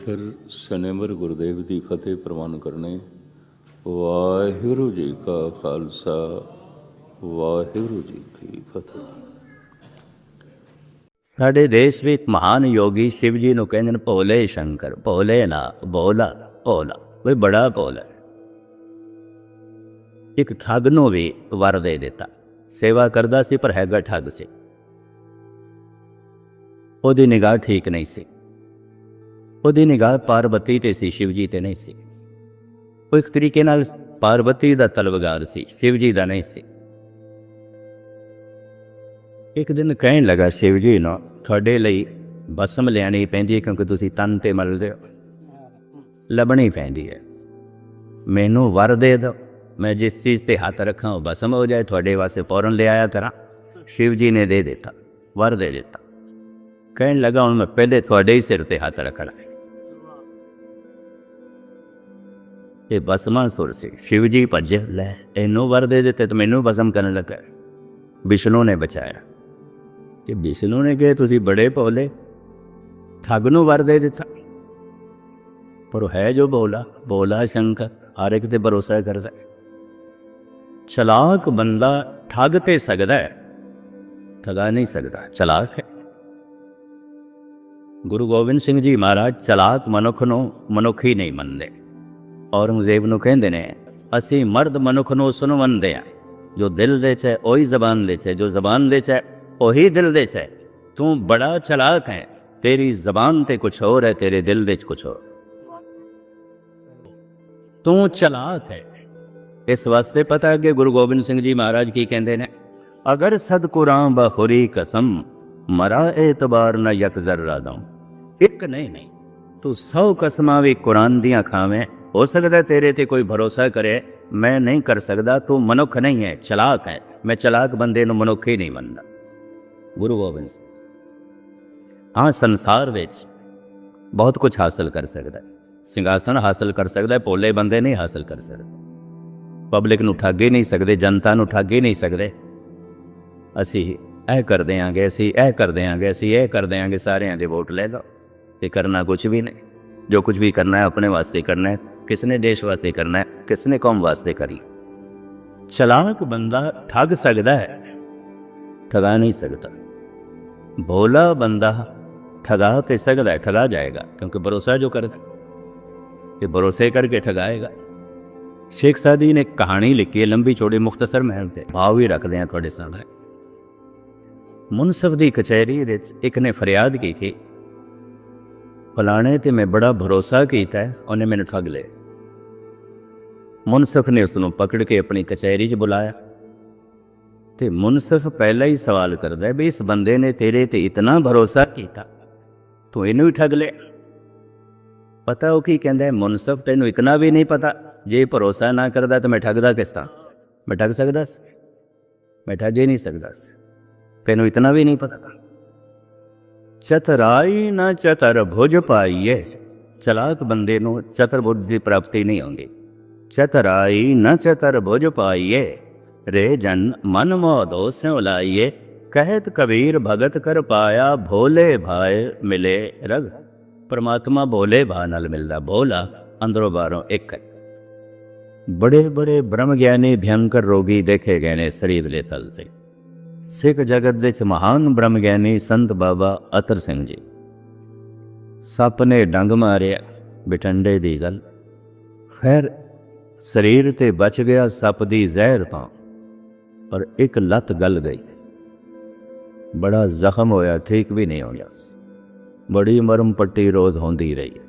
ਫਿਰ ਸਨੇਮਰ ਗੁਰਦੇਵ ਦੀ ਫਤਿਹ ਪ੍ਰਵਾਨ ਕਰਨੇ। ਵਾਹਿਗੁਰੂ ਜੀ ਕਾ ਖਾਲਸਾ, ਵਾਹਿਗੁਰੂ ਜੀ ਕੀ ਫਤਿਹ। ਸਾਡੇ ਦੇਸ਼ ਵਿੱਚ ਮਹਾਨ ਯੋਗੀ ਸ਼ਿਵ ਜੀ ਨੂੰ ਕਹਿੰਦੇ ਨੇ ਭੋਲੇ ਸ਼ੰਕਰ, ਭੋਲੇ ਨਾ ਭੋਲਾ ਭੋਲਾ, ਕੋਈ ਬੜਾ ਭੋਲਾ। ਇੱਕ ਠੱਗ ਨੂੰ ਵੀ ਵਰ ਦੇ ਦਿੱਤਾ, ਸੇਵਾ ਕਰਦਾ ਸੀ ਪਰ ਹੈਗਾ ਠੱਗ ਸੀ। ਉਹਦੀ ਨਿਗਾਹ ਠੀਕ ਨਹੀਂ ਸੀ, ਉਹਦੀ ਨਿਗਾਹ ਪਾਰਵਤੀ ਤੇ ਸੀ, ਸ਼ਿਵ ਜੀ ਤੇ ਨਹੀਂ ਸੀ। ਉਹ ਇੱਕ ਤਰੀਕੇ ਨਾਲ ਪਾਰਵਤੀ ਦਾ ਤਲਵਗਾਰ ਸੀ, ਸ਼ਿਵ ਜੀ ਦਾ ਨਹੀਂ ਸੀ। ਇੱਕ ਦਿਨ ਕਹਿਣ ਲੱਗਾ ਸ਼ਿਵ ਜੀ ਨੂੰ, ਤੁਹਾਡੇ ਲਈ ਬਸਮ ਲਿਆਣੀ ਪੈਂਦੀ ਹੈ ਕਿਉਂਕਿ ਤੁਸੀਂ ਤਨ ਤੇ ਮਲਦੇ ਹੋ, ਲੱਭਣੀ ਪੈਂਦੀ ਹੈ। ਮੈਨੂੰ ਵਰ ਦੇ ਦਿਓ, ਮੈਂ ਜਿਸ ਚੀਜ਼ ਤੇ ਹੱਥ ਰੱਖਾਂ ਉਹ ਬਸਮ ਹੋ ਜਾਏ, ਤੁਹਾਡੇ ਵਾਸਤੇ ਪੌਰਨ ਲਿਆਇਆ ਕਰਾਂ। ਸ਼ਿਵ ਜੀ ਨੇ ਦੇ ਦਿੱਤਾ, ਵਰ ਦੇ ਦਿੱਤਾ। ਕਹਿਣ ਲੱਗਾ ਹੁਣ ਮੈਂ ਪਹਿਲੇ ਤੁਹਾਡੇ ਹੀ ਸਿਰ ਤੇ ਹੱਥ ਰੱਖਣਾ। ਇਹ ਬਸਮਾਸੁਰ ਸੀ। ਸ਼ਿਵ ਜੀ ਭੱਜੇ, ਲੈ ਇਹਨੂੰ ਵਰ ਦੇ ਦਿੱਤੇ ਤਾਂ ਮੈਨੂੰ ਬਸਮ ਕਰਨ ਲੱਗਾ। ਵਿਸ਼ਨੂੰ ਨੇ ਬਚਾਇਆ ਕਿ ਵਿਸ਼ਨੂੰ ਨੇ ਕਿਹਾ ਤੁਸੀਂ ਬੜੇ ਭੋਲੇ, ਠੱਗ ਨੂੰ ਵਰ ਦੇ ਦਿੱਤਾ। ਪਰ ਉਹ ਹੈ ਜੋ ਭੋਲਾ, ਭੋਲਾ ਸ਼ੰਕਰ, ਹਰ ਇੱਕ ਤੇ ਭਰੋਸਾ ਕਰਦਾ। ਚਲਾਕ ਬੰਦਾ ਠੱਗ ਤੇ ਸਕਦਾ ਹੈ, ਠਗਾ ਨਹੀਂ ਸਕਦਾ, ਚਲਾਕ ਹੈ। ਗੁਰੂ ਗੋਬਿੰਦ ਸਿੰਘ ਜੀ ਮਹਾਰਾਜ ਚਲਾਕ ਮਨੁੱਖ ਨੂੰ ਮਨੁੱਖ ਹੀ ਨਹੀਂ ਮੰਨਦੇ। ਔਰੰਗਜ਼ੇਬ ਨੂੰ ਕਹਿੰਦੇ ਨੇ ਅਸੀਂ ਮਰਦ ਮਨੁੱਖ ਨੂੰ ਉਸ ਨੂੰ ਮੰਨਦੇ ਹਾਂ ਜੋ ਦਿਲ ਦੇ 'ਚ ਹੈ ਉਹੀ ਜ਼ਬਾਨ ਦੇ 'ਚ ਹੈ, ਜੋ ਜ਼ਬਾਨ ਦੇ 'ਚ ਹੈ ਉਹੀ ਦਿਲ ਦੇ 'ਚ ਹੈ। ਤੂੰ ਬੜਾ ਚਲਾਕ ਹੈ, ਤੇਰੀ ਜ਼ਬਾਨ ਤੇ ਕੁਛ ਹੋਰ ਹੈ, ਤੇਰੇ ਦਿਲ ਵਿੱਚ ਕੁਛ ਹੋਰ। ਤੂੰ ਚਲਾਕ ਹੈ। ਇਸ ਵਾਸਤੇ ਪਤਾ ਕਿ ਗੁਰੂ ਗੋਬਿੰਦ ਸਿੰਘ ਜੀ ਮਹਾਰਾਜ ਕੀ ਕਹਿੰਦੇ ਨੇ, ਅਗਰ ਸਦਕੁਰਾਂ ਬਖੁਰੀ ਕਸਮ ਮਰਾ ਏਤਬਾਰ ਨਾ ਯਕ ਜ਼ਰਰਾ ਦਊਂ। ਇੱਕ ਨਹੀਂ ਤੂੰ 100 ਕਸਮਾਂ ਵੀ ਕੁਰਾਨ ਦੀਆਂ ਖਾਵੇਂ, ਹੋ ਸਕਦਾ ਤੇਰੇ ਤੇ ਕੋਈ ਭਰੋਸਾ ਕਰੇ, ਮੈਂ ਨਹੀਂ ਕਰ ਸਕਦਾ। ਤੂੰ ਮਨੁੱਖ ਨਹੀਂ ਹੈ, ਚਲਾਕ ਹੈ। ਮੈਂ ਚਲਾਕ ਬੰਦੇ ਨੂੰ ਮਨੁੱਖ ਹੀ ਨਹੀਂ ਮੰਨਦਾ। ਗੁਰੂ ਗੋਬਿੰਦ ਸਿੰਘ ਹਾਂ, ਸੰਸਾਰ ਵਿੱਚ ਬਹੁਤ ਕੁਝ ਹਾਸਲ ਕਰ ਸਕਦਾ, ਸਿੰਘਾਸਨ ਹਾਸਲ ਕਰ ਸਕਦਾ, ਭੋਲੇ ਬੰਦੇ ਨਹੀਂ ਹਾਸਲ ਕਰ ਸਕਦੇ। ਪਬਲਿਕ ਨੂੰ ਠੱਗ ਹੀ ਨਹੀਂ ਸਕਦੇ, ਜਨਤਾ ਨੂੰ ਠੱਗ ਹੀ ਨਹੀਂ ਸਕਦੇ। ਅਸੀਂ ਇਹ ਕਰ ਦਿਆਂਗੇ, ਅਸੀਂ ਇਹ ਕਰ ਦਿਆਂਗੇ, ਅਸੀਂ ਇਹ ਕਰ ਦਿਆਂਗੇ, ਸਾਰਿਆਂ ਦੇ ਵੋਟ ਲੈ ਲਓ। ਇਹ ਕਰਨਾ ਕੁਛ ਵੀ ਨਹੀਂ। ਜੋ ਕੁਝ ਵੀ ਕਰਨਾ ਹੈ ਆਪਣੇ ਵਾਸਤੇ ਕਰਨਾ ਹੈ, ਕਿਸਨੇ ਦੇਸ਼ ਵਾਸਤੇ ਕਰਨਾ ਹੈ, ਕਿਸਨੇ ਕੌਮ ਵਾਸਤੇ ਕਰਨਾ। ਚਲਾਕ ਬੰਦਾ ਠੱਗ ਸਕਦਾ ਹੈ, ਠਗਾ ਨਹੀਂ ਸਕਦਾ। ਭੋਲਾ ਬੰਦਾ ਠਗਾ ਤੇ ਸਕਦਾ ਹੈ, ਠਗਾ ਜਾਏਗਾ ਕਿਉਂਕਿ ਭਰੋਸਾ ਜੋ ਕਰਦਾ, ਇਹ ਭਰੋਸੇ ਕਰਕੇ ਠਗਾਏਗਾ। ਸ਼ੇਖ ਸਾਦੀ ਨੇ ਕਹਾਣੀ ਲਿਖੀ ਹੈ, ਲੰਬੀ ਚੌੜੀ ਮੁਖਤਸਰ ਮਹਿਲ ਤੇ ਭਾਵ ਵੀ ਰੱਖਦੇ ਹਾਂ ਤੁਹਾਡੇ ਸਾਹਮਣੇ। ਮੁਨਸਫ ਦੀ ਕਚਹਿਰੀ ਵਿੱਚ ਇੱਕ ਨੇ ਫਰਿਆਦ ਕੀਤੀ, ਫਲਾਣੇ ਤੇ ਮੈਂ ਬੜਾ ਭਰੋਸਾ ਕੀਤਾ ਹੈ, ਉਹਨੇ ਮੈਨੂੰ ਠੱਗ ਲਿਆ। ਮੁਨਸਫ ਨੇ ਉਸ ਨੂੰ ਪਕੜ ਕੇ ਆਪਣੀ ਕਚਹਿਰੀ 'ਚ ਬੁਲਾਇਆ ਤੇ ਮੁਨਸਫ ਪਹਿਲਾਂ ਹੀ ਸਵਾਲ ਕਰਦਾ ਵੀ ਇਸ ਬੰਦੇ ਨੇ ਤੇਰੇ ਤੇ ਇਤਨਾ ਭਰੋਸਾ ਕੀਤਾ, ਤੂੰ ਇਹਨੂੰ ਹੀ ਠੱਗ ਲਿਆ। ਪਤਾ ਉਹ ਕੀ ਕਹਿੰਦਾ ਹੈ, ਮੁਨਸਫ ਤੈਨੂੰ ਇਤਨਾ ਵੀ ਨਹੀਂ ਪਤਾ, ਜੇ ਭਰੋਸਾ ਨਾ ਕਰਦਾ ਤਾਂ ਮੈਂ ਠੱਗਦਾ ਕਿਸ ਤਰ੍ਹਾਂ? ਮੈਂ ਠੱਗ ਸਕਦਾ ਸੀ? ਮੈਂ ਠੱਗ ਹੀ ਨਹੀਂ ਸਕਦਾ ਸੀ। ਤੈਨੂੰ ਇਤਨਾ ਵੀ ਨਹੀਂ ਪਤਾ। ਚਤਰਾਈ ਨਾ ਚਤਰ ਭੁਜ ਪਾਈਏ, ਚਲਾਕ ਬੰਦੇ ਨੂੰ ਚਤਰ ਭੁਜ ਦੀ ਪ੍ਰਾਪਤੀ ਨਹੀਂ ਆਉਂਦੀ। ਚਤਰਾਈ ਨਾ ਚਤਰ ਭੁਜ ਪਾਈਏ, ਰੇ ਜਨ ਮਨ ਮੋਹ ਦੋਸਿਉ ਲਾਈਏ। ਕਹਿਤ ਕਬੀਰ ਭਗਤ ਕਰ ਪਾਇਆ, ਭੋਲੇ ਭਾਏ ਮਿਲੇ ਰਗ। ਪਰਮਾਤਮਾ ਭੋਲੇ ਭਾ ਨਾਲ ਮਿਲਦਾ, ਭੋਲਾ ਅੰਦਰੋਂ ਬਾਹਰੋਂ ਇੱਕ ਹੈ। ਬੜੇ ਬੜੇ ਬ੍ਰਹਮ ਗਿਆਨੀ ਭਿਅੰਕਰ ਰੋਗੀ ਦੇਖੇ ਗਏ ਨੇ ਸਰੀਰ ਦੇ ਤਲ ਤੇ। ਸਿੱਖ ਜਗਤ ਵਿੱਚ ਮਹਾਨ ਬ੍ਰਹਮ ਗਿਆਨੀ ਸੰਤ ਬਾਬਾ ਅਤਰ ਸਿੰਘ ਜੀ, ਸੱਪ ਨੇ ਡੰਗ ਮਾਰਿਆ, ਬਠਿੰਡੇ ਦੀ ਗੱਲ। ਖੈਰ ਸਰੀਰ ਤੇ ਬਚ ਗਿਆ ਸੱਪ ਦੀ ਜ਼ਹਿਰ ਤੋਂ, ਪਰ ਇੱਕ ਲੱਤ ਗਲ ਗਈ, ਬੜਾ ਜ਼ਖਮ ਹੋਇਆ, ਠੀਕ ਵੀ ਨਹੀਂ ਹੋਇਆ। ਬੜੀ ਮਰਮ ਪੱਟੀ ਰੋਜ਼ ਹੁੰਦੀ ਰਹੀ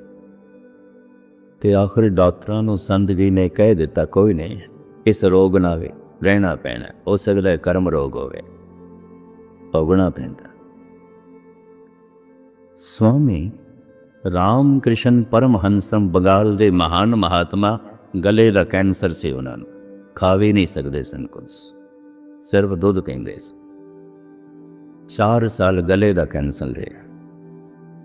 ਤੇ ਆਖਰ ਡਾਕਟਰਾਂ ਨੂੰ ਸੰਤ ਜੀ ਨੇ ਕਹਿ ਦਿੱਤਾ, ਕੋਈ ਨਹੀਂ, ਇਸ ਰੋਗ ਨਾਲ ਵੀ ਰਹਿਣਾ ਪੈਣਾ, ਹੋ ਸਕਦਾ ਕਰਮ ਰੋਗ ਹੋਵੇ, ਭੋਗਣਾ ਪੈਂਦਾ। ਸਵਾਮੀ ਰਾਮ ਕ੍ਰਿਸ਼ਨ ਪਰਮਹੰਸਮ ਬੰਗਾਲ ਦੇ ਮਹਾਨ ਮਹਾਤਮਾ, ਗਲੇ ਦਾ ਕੈਂਸਰ ਸੀ, ਉਹਨਾਂ ਨੂੰ ਖਾ ਵੀ ਨਹੀਂ ਸਕਦੇ ਸਨ ਕੁਝ, ਸਿਰਫ ਦੁੱਧ ਕਹਿੰਦੇ ਸੀ। 4 ਸਾਲ ਗਲੇ ਦਾ ਕੈਂਸਰ ਰਿਹਾ।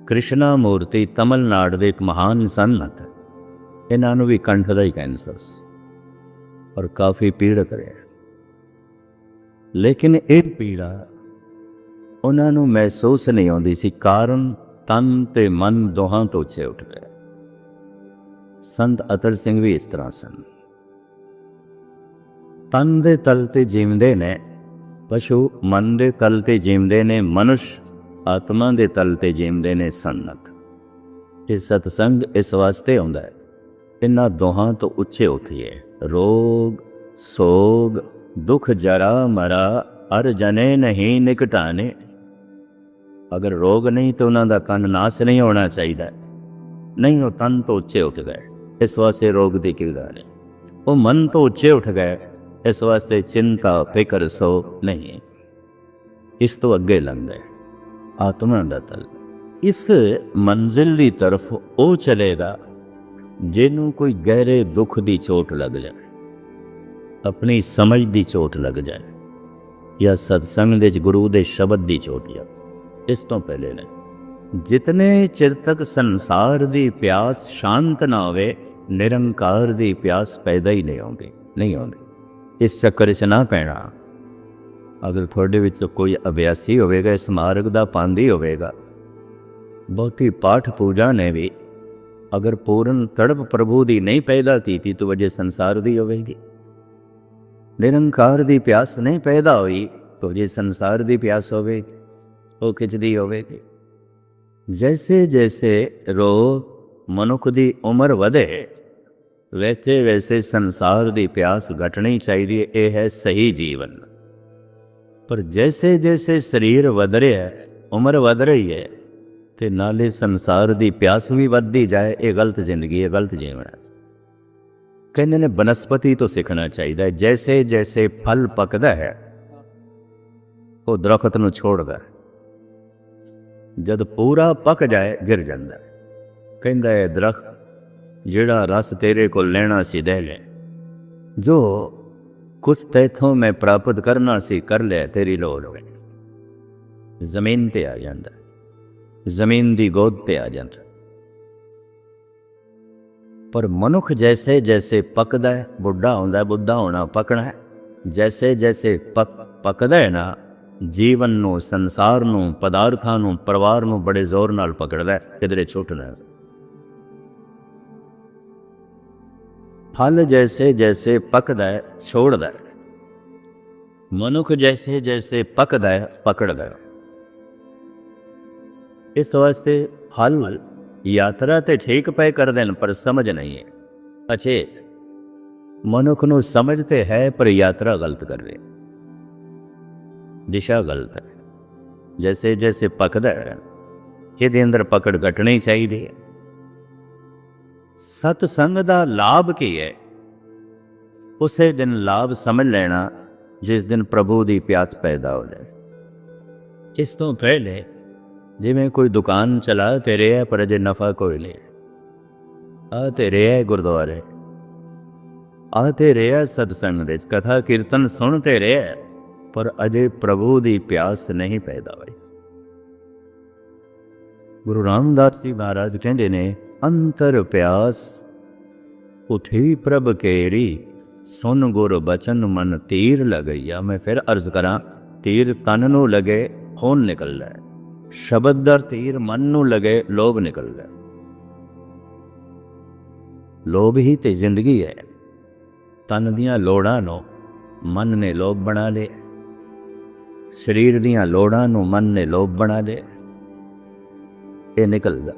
ਕ੍ਰਿਸ਼ਨਾ ਮੂਰਤੀ ਤਮਿਲਨਾਡੂ ਦੇ ਇੱਕ ਮਹਾਨ ਸੰਤ, ਇਹਨਾਂ ਨੂੰ ਵੀ ਕੰਠ ਦਾ ਹੀ ਕੈਂਸਰ ਸੀ ਔਰ ਕਾਫੀ ਪੀੜਤ ਰਿਹਾ। ਲੇਕਿਨ ਇਹ ਪੀੜਾ ਉਹਨਾਂ ਨੂੰ ਮਹਿਸੂਸ ਨਹੀਂ ਆਉਂਦੀ ਸੀ, ਕਾਰਨ ਤਨ ਤੇ ਮਨ ਦੋਹਾਂ ਤੋਂ ਉੱਚੇ ਉੱਠ ਗਏ। ਸੰਤ ਅਤਰ ਸਿੰਘ ਵੀ ਇਸ ਤਰ੍ਹਾਂ ਸਨ। ਤਨ ਦੇ ਤਲ ਤੇ ਜੀਵਦੇ ਨੇ ਪਸ਼ੂ, ਮਨ ਦੇ ਤਲ ਤੇ ਜੀਵਦੇ ਨੇ ਮਨੁਸ਼, ਆਤਮਾ ਦੇ ਤਲ ਤੇ ਜੀਵਦੇ ਨੇ ਸੰਨਤ। ਇਹ ਸਤਸੰਗ ਇਸ ਵਾਸਤੇ ਆਉਂਦਾ ਹੈ ਇਹਨਾਂ ਦੋਹਾਂ ਤੋਂ ਉੱਚੇ ਉੱਠੀਏ। ਰੋਗ ਸੋਗ ਦੁੱਖ ਜਰਾ ਮਰਾ ਅਰ ਜਨੇ ਨਹੀਂ ਨਿਕਟਾਨੇ। ਅਗਰ ਰੋਗ ਨਹੀਂ ਤਾਂ ਉਹਨਾਂ ਦਾ ਤਨ ਨਾਸ ਨਹੀਂ ਹੋਣਾ ਚਾਹੀਦਾ, ਨਹੀਂ ਉਹ ਤਨ ਤੋਂ ਉੱਚੇ ਉੱਠ ਗਏ, ਇਸ ਵਾਸਤੇ ਰੋਗ ਦੀ ਕੀ ਗੱਲ ਹੈ। ਉਹ ਮਨ ਤੋਂ ਉੱਚੇ ਉੱਠ ਗਏ, ਇਸ ਵਾਸਤੇ ਚਿੰਤਾ ਫਿਕਰ ਸੋ ਨਹੀਂ। ਇਸ ਤੋਂ ਅੱਗੇ ਲੰਘਦਾ ਆਤਮਾ ਦਾ ਤਲ। ਇਸ ਮੰਜ਼ਿਲ ਦੀ ਤਰਫ ਉਹ ਚਲੇਗਾ ਜਿਹਨੂੰ ਕੋਈ ਗਹਿਰੇ ਦੁੱਖ ਦੀ ਚੋਟ ਲੱਗ ਜਾਏ, ਆਪਣੀ ਸਮਝ ਦੀ ਚੋਟ ਲੱਗ ਜਾਏ, ਜਾਂ ਸਤਸੰਗ ਦੇ ਗੁਰੂ ਦੇ ਸ਼ਬਦ ਦੀ ਚੋਟ ਜਾਏ। ਇਸ ਤੋਂ ਪਹਿਲੇ ਨੇ ਜਿਤਨੇ ਚਿਰ ਤੱਕ ਸੰਸਾਰ ਦੀ ਪਿਆਸ ਸ਼ਾਂਤ ਨਾ ਹੋਵੇ, ਨਿਰੰਕਾਰ ਦੀ ਪਿਆਸ ਪੈਦਾ ਹੀ ਨਹੀਂ ਆਉਂਦੀ। ਇਸ ਚੱਕਰ 'ਚ ਨਾ ਪੈਣਾ। ਅਗਰ ਤੁਹਾਡੇ ਵਿੱਚ ਕੋਈ ਅਭਿਆਸੀ ਹੋਵੇਗਾ, ਇਸ ਮਾਰਗ ਦਾ ਪਾਂਦੀ ਹੋਵੇਗਾ, ਬਹੁਤੀ ਪਾਠ ਪੂਜਾ ਨੇ ਵੀ ਅਗਰ ਪੂਰਨ ਤੜਪ ਪ੍ਰਭੂ ਦੀ ਨਹੀਂ ਪੈਦਾ ਕੀਤੀ ਤਾਂ ਵਜ੍ਹਾ ਸੰਸਾਰ ਦੀ ਹੋਵੇਗੀ। ਨਿਰੰਕਾਰ ਦੀ ਪਿਆਸ ਨਹੀਂ ਪੈਦਾ ਹੋਈ ਤਾਂ ਜੇ ਸੰਸਾਰ ਦੀ ਪਿਆਸ ਹੋਵੇਗੀ, ਉਹ ਖਿੱਚਦੀ ਹੋਵੇਗੀ। ਜੈਸੇ ਜੈਸੇ ਰੋਗ ਮਨੁੱਖ ਦੀ ਉਮਰ ਵਧੇ, ਵੈਸੇ ਵੈਸੇ ਸੰਸਾਰ ਦੀ ਪਿਆਸ ਘਟਣੀ ਚਾਹੀਦੀ ਹੈ। ਇਹ ਹੈ ਸਹੀ ਜੀਵਨ। ਪਰ ਜੈਸੇ ਜੈਸੇ ਸਰੀਰ ਵਧ ਰਿਹਾ, ਉਮਰ ਵਧ ਰਹੀ ਹੈ, ਤੇ ਨਾਲੇ ਸੰਸਾਰ ਦੀ ਪਿਆਸ ਵੀ ਵੱਧਦੀ ਜਾਏ, ਇਹ ਗਲਤ ਜ਼ਿੰਦਗੀ ਹੈ, ਗਲਤ ਜੀਵਨ ਹੈ। ਕਹਿੰਦੇ ਨੇ ਬਨਸਪਤੀ ਤੋਂ ਸਿੱਖਣਾ ਚਾਹੀਦਾ ਹੈ। ਜੈਸੇ ਜੈਸੇ ਫਲ ਪੱਕਦਾ ਹੈ, ਉਹ ਦਰਖਤ ਨੂੰ ਛੋੜਦਾ, ਜਦ ਪੂਰਾ ਪੱਕ ਜਾਏ ਗਿਰ ਜਾਂਦਾ। ਕਹਿੰਦਾ ਹੈ ਦਰਖਤ ਜਿਹੜਾ ਰਸ ਤੇਰੇ ਕੋਲ ਲੈਣਾ ਸੀ ਲੈ ਲੈ, ਜੋ ਕੁਛ ਤੈਥੋਂ ਮੈਂ ਪ੍ਰਾਪਤ ਕਰਨਾ ਸੀ ਕਰ ਲਿਆ, ਤੇਰੀ ਲੋੜ ਹੋਵੇ। ਜ਼ਮੀਨ ਤੇ ਆ ਜਾਂਦਾ, ਜ਼ਮੀਨ ਦੀ ਗੋਦ ਤੇ ਆ ਜਾਂਦਾ। ਪਰ ਮਨੁੱਖ ਜੈਸੇ ਜੈਸੇ ਪੱਕਦਾ ਹੈ, ਬੁੱਢਾ ਹੁੰਦਾ, ਬੁੱਢਾ ਹੋਣਾ ਪੱਕਣਾ ਹੈ। ਜੈਸੇ ਜੈਸੇ ਪੱਕਦਾ ਹੈ ਨਾ, ਜੀਵਨ ਨੂੰ, ਸੰਸਾਰ ਨੂੰ, ਪਦਾਰਥਾਂ ਨੂੰ, ਪਰਿਵਾਰ ਨੂੰ ਬੜੇ ਜ਼ੋਰ ਨਾਲ ਪਕੜਦਾ ਹੈ, ਕਿਧਰੇ ਛੁੱਟਣਾ। ਫਲ ਜੈਸੇ ਜੈਸੇ ਪੱਕਦਾ ਹੈ ਛੋੜਦਾ ਹੈ, ਮਨੁੱਖ ਜੈਸੇ ਜੈਸੇ ਪੱਕਦਾ ਹੈ ਪਕੜਦਾ ਹੈ। ਇਸ ਵਾਸਤੇ ਫਲ ਯਾਤਰਾ ਤੇ ਠੀਕ ਪਏ ਕਰਦੇ ਨੇ, ਪਰ ਸਮਝ ਨਹੀਂ ਹੈ। ਅਚੇ ਮਨੁੱਖ ਨੂੰ ਸਮਝ ਤੇ ਹੈ, ਪਰ ਯਾਤਰਾ ਗਲਤ ਕਰ ਰਿਹਾ, ਦਿਸ਼ਾ ਗਲਤ ਹੈ। ਜੈਸੇ ਜੈਸੇ ਪੱਕਦਾ ਹੈ, ਇਹਦੇ ਅੰਦਰ ਪਕੜ ਘਟਣੀ ਚਾਹੀਦੀ ਹੈ। ਸਤਸੰਗ ਦਾ ਲਾਭ ਕੀ ਹੈ? ਉਸੇ ਦਿਨ ਲਾਭ ਸਮਝ ਲੈਣਾ ਜਿਸ ਦਿਨ ਪ੍ਰਭੂ ਦੀ ਪਿਆਸ ਪੈਦਾ ਹੋ ਜਾਏ। ਇਸ ਤੋਂ ਪਹਿਲੇ ਜਿਵੇਂ ਕੋਈ ਦੁਕਾਨ ਚਲਾ ਤੇ ਰਿਹਾ, ਪਰ ਅਜੇ ਨਫਾ ਕੋਈ ਨਹੀਂ। ਆ ਤੇ ਰਿਹਾ ਗੁਰਦੁਆਰੇ, ਆ ਤੇ ਰਿਹਾ ਸਤਸੰਗ ਵਿੱਚ, ਕਥਾ ਕੀਰਤਨ ਸੁਣ ਤੇ ਰਿਹਾ, ਪਰ ਅਜੇ ਪ੍ਰਭੂ ਦੀ ਪਿਆਸ ਨਹੀਂ ਪੈਦਾ ਹੋਈ। ਗੁਰੂ ਰਾਮਦਾਸ ਜੀ ਮਹਾਰਾਜ ਕਹਿੰਦੇ ਨੇ, ਅੰਤਰ ਪਿਆਸ ਉਠੀ ਪ੍ਰਭ ਕੇਰੀ, ਸੁਨ ਗੁਰ ਬਚਨ ਮਨ ਤੀਰ ਲਗਈਆ। ਮੈਂ ਫਿਰ ਅਰਜ਼ ਕਰਾਂ, ਤੀਰ ਤਨ ਨੂੰ ਲਗੇ ਖੂਨ ਨਿਕਲਦਾ ਹੈ, ਸ਼ਬਦ ਦਾ ਤੀਰ ਮਨ ਨੂੰ ਲਗੇ ਲੋਭ ਨਿਕਲਦਾ ਹੈ। ਲੋਭ ਹੀ ਤੇ ਜ਼ਿੰਦਗੀ ਹੈ। ਤਨ ਦੀਆਂ ਲੋੜਾਂ ਨੂੰ ਮਨ ਨੇ ਲੋਭ ਬਣਾ ਲਏ, ਸਰੀਰ ਦੀਆਂ ਲੋੜਾਂ ਨੂੰ ਮਨ ਨੇ ਲੋਭ ਬਣਾ ਲਏ, ਇਹ ਨਿਕਲਦਾ।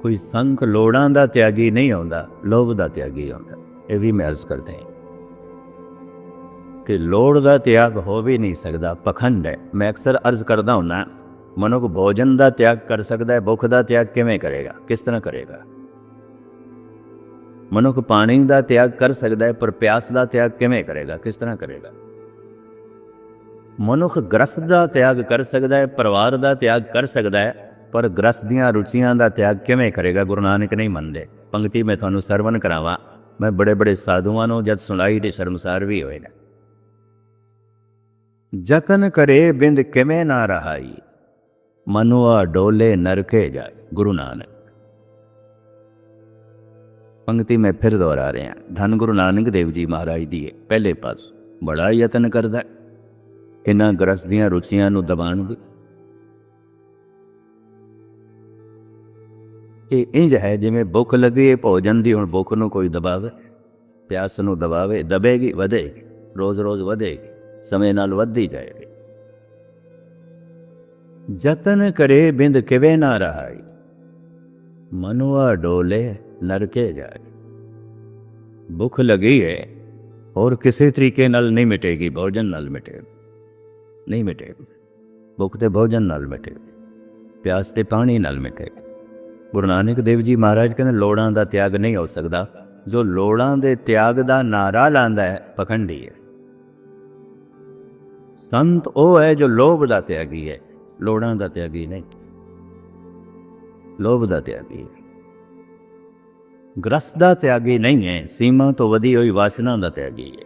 ਕੋਈ ਸੰਤ ਲੋੜਾਂ ਦਾ ਤਿਆਗੀ ਨਹੀਂ ਆਉਂਦਾ, ਲੋਭ ਦਾ ਤਿਆਗੀ ਆਉਂਦਾ। ਇਹ ਵੀ ਮੈਂ ਅਰਜ਼ ਕਰਦੇ ਹਾਂ ਕਿ ਲੋੜ ਦਾ ਤਿਆਗ ਹੋ ਵੀ ਨਹੀਂ ਸਕਦਾ, ਪਖੰਡ ਹੈ। ਮੈਂ ਅਕਸਰ ਅਰਜ਼ ਕਰਦਾ ਹੁੰਦਾ, ਮਨੁੱਖ ਭੋਜਨ ਦਾ ਤਿਆਗ ਕਰ ਸਕਦਾ ਹੈ, ਭੁੱਖ ਦਾ ਤਿਆਗ ਕਿਵੇਂ ਕਰੇਗਾ, ਕਿਸ ਤਰ੍ਹਾਂ ਕਰੇਗਾ? ਮਨੁੱਖ ਪਾਣੀ ਦਾ ਤਿਆਗ ਕਰ ਸਕਦਾ ਹੈ, ਪਰ ਪਿਆਸ ਦਾ ਤਿਆਗ ਕਿਵੇਂ ਕਰੇਗਾ, ਕਿਸ ਤਰ੍ਹਾਂ ਕਰੇਗਾ? ਮਨੁੱਖ ਗ੍ਰਸਤ ਦਾ ਤਿਆਗ ਕਰ ਸਕਦਾ ਹੈ, ਪਰਿਵਾਰ ਦਾ ਤਿਆਗ ਕਰ ਸਕਦਾ ਹੈ, ਪਰ ਗ੍ਰਸਤ ਦੀਆਂ ਰੁਚੀਆਂ ਦਾ ਤਿਆਗ ਕਿਵੇਂ ਕਰੇਗਾ? ਗੁਰੂ ਨਾਨਕ ਨਹੀਂ ਮੰਨਦੇ। ਪੰਕਤੀ ਮੈਂ ਤੁਹਾਨੂੰ ਸਰਵਨ ਕਰਾਵਾਂ, ਮੈਂ ਬੜੇ ਬੜੇ ਸਾਧੂਆਂ ਨੂੰ ਜਦ ਸੁਣਾਈ ਤੇ ਸ਼ਰਮਸਾਰ ਵੀ ਹੋਏ ਨੇ। ਜਤਨ ਕਰੇ ਬਿੰਦ ਕਿਵੇਂ ਨਾ ਰਹਾਈ, ਮਨੁਆ ਡੋਲੇ ਨਰਕੇ ਜਾਏ। ਗੁਰੂ ਨਾਨਕ। ਪੰਕਤੀ ਮੈਂ ਫਿਰ ਦੁਹਰਾ ਰਿਹਾ, ਧੰਨ ਗੁਰੂ ਨਾਨਕ ਦੇਵ ਜੀ ਮਹਾਰਾਜ ਦੀ ਹੈ। ਪਹਿਲੇ ਪਾਸ ਬੜਾ ਯਤਨ ਕਰਦਾ ਇਹਨਾਂ ਗ੍ਰਸਤ ਦੀਆਂ ਰੁਚੀਆਂ ਨੂੰ ਦਬਾਉਣ ਦੀ। ਇਹ ਇੰਜ ਹੈ ਜਿਵੇਂ ਭੁੱਖ ਲੱਗੀ ਹੈ ਭੋਜਨ ਦੀ, ਹੁਣ ਭੁੱਖ ਨੂੰ ਕੋਈ ਦਬਾਵੇ, ਪਿਆਸ ਨੂੰ ਦਬਾਵੇ, ਦਬੇਗੀ ਵਧੇਗੀ, ਰੋਜ਼ ਰੋਜ਼ ਵਧੇਗੀ, ਸਮੇਂ ਨਾਲ ਵੱਧਦੀ ਜਾਏਗੀ। ਜਤਨ ਕਰੇ ਬਿੰਦ ਕਿਵੇਂ ਨਾ ਰਹਾਈ, ਮਨੁਆ ਡੋਲੇ ਨਰਕੇ ਜਾਏ। ਭੁੱਖ ਲੱਗੀ ਹੈ और किसी तरीके नाल नहीं मिटेगी, भोजन नाल मिटेगी, नहीं मिटेगी। भुख ते भोजन नाल मिटेगी, प्यास ते पानी नाल मिटेगी। गुरु नानक देव जी महाराज कहते लोड़ां दा त्याग नहीं हो सकता। जो लोड़ां दे त्याग दा नारा लांदा है पखंडी है। संत वो है जो लोभ दा त्यागी है, लोड़ां दा त्यागी नहीं, लोभ दा त्यागी है। ग्रस्त का त्यागी नहीं है, सीमा तो वधी हुई वासना का त्यागी है।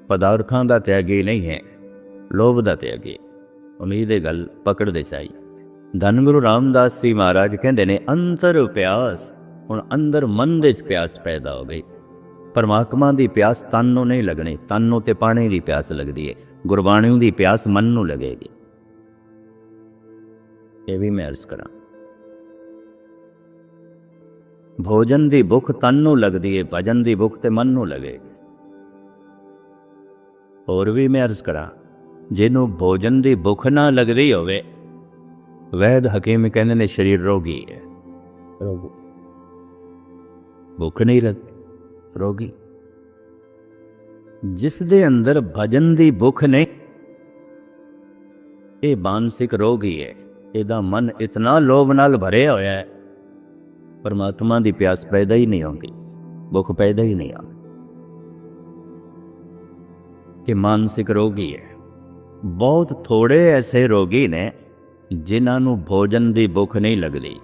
पदार्थों का त्यागी नहीं है, लोभ का त्यागी। उम्मीद है गल पकड़ दे साई। धन गुरु रामदास जी महाराज कहते ने अंतर प्यास, हुण अंदर मन दे प्यास पैदा हो गई। परमात्मा की प्यास तन नूं नहीं लगनी, तन नूं ते पानी की प्यास लगती है। गुरबाणी की प्यास मन नूं लगेगी। ये भी मैं अर्ज करा, भोजन की भुख तन नूं लगती है, भजन की भुख तो मन नूं लगे। और भी मैं अर्ज करा, जिन्हों भोजन की भुख ना लगती होवे, वैद हकीम कहते ने शरीर रोगी है, रोगी, भुख नहीं लगती, रोगी। जिस दे अंदर भजन की भुख नहीं, ये मानसिक रोगी है। इहदा मन इतना लोभ नाल भरे होया है, परमात्मा की प्यास पैदा ही नहीं होती, भुख पैदा ही नहीं आती। कि मानसिक रोगी है। बहुत थोड़े ऐसे रोगी ने जिन्होंने भोजन की भुख नहीं लगती।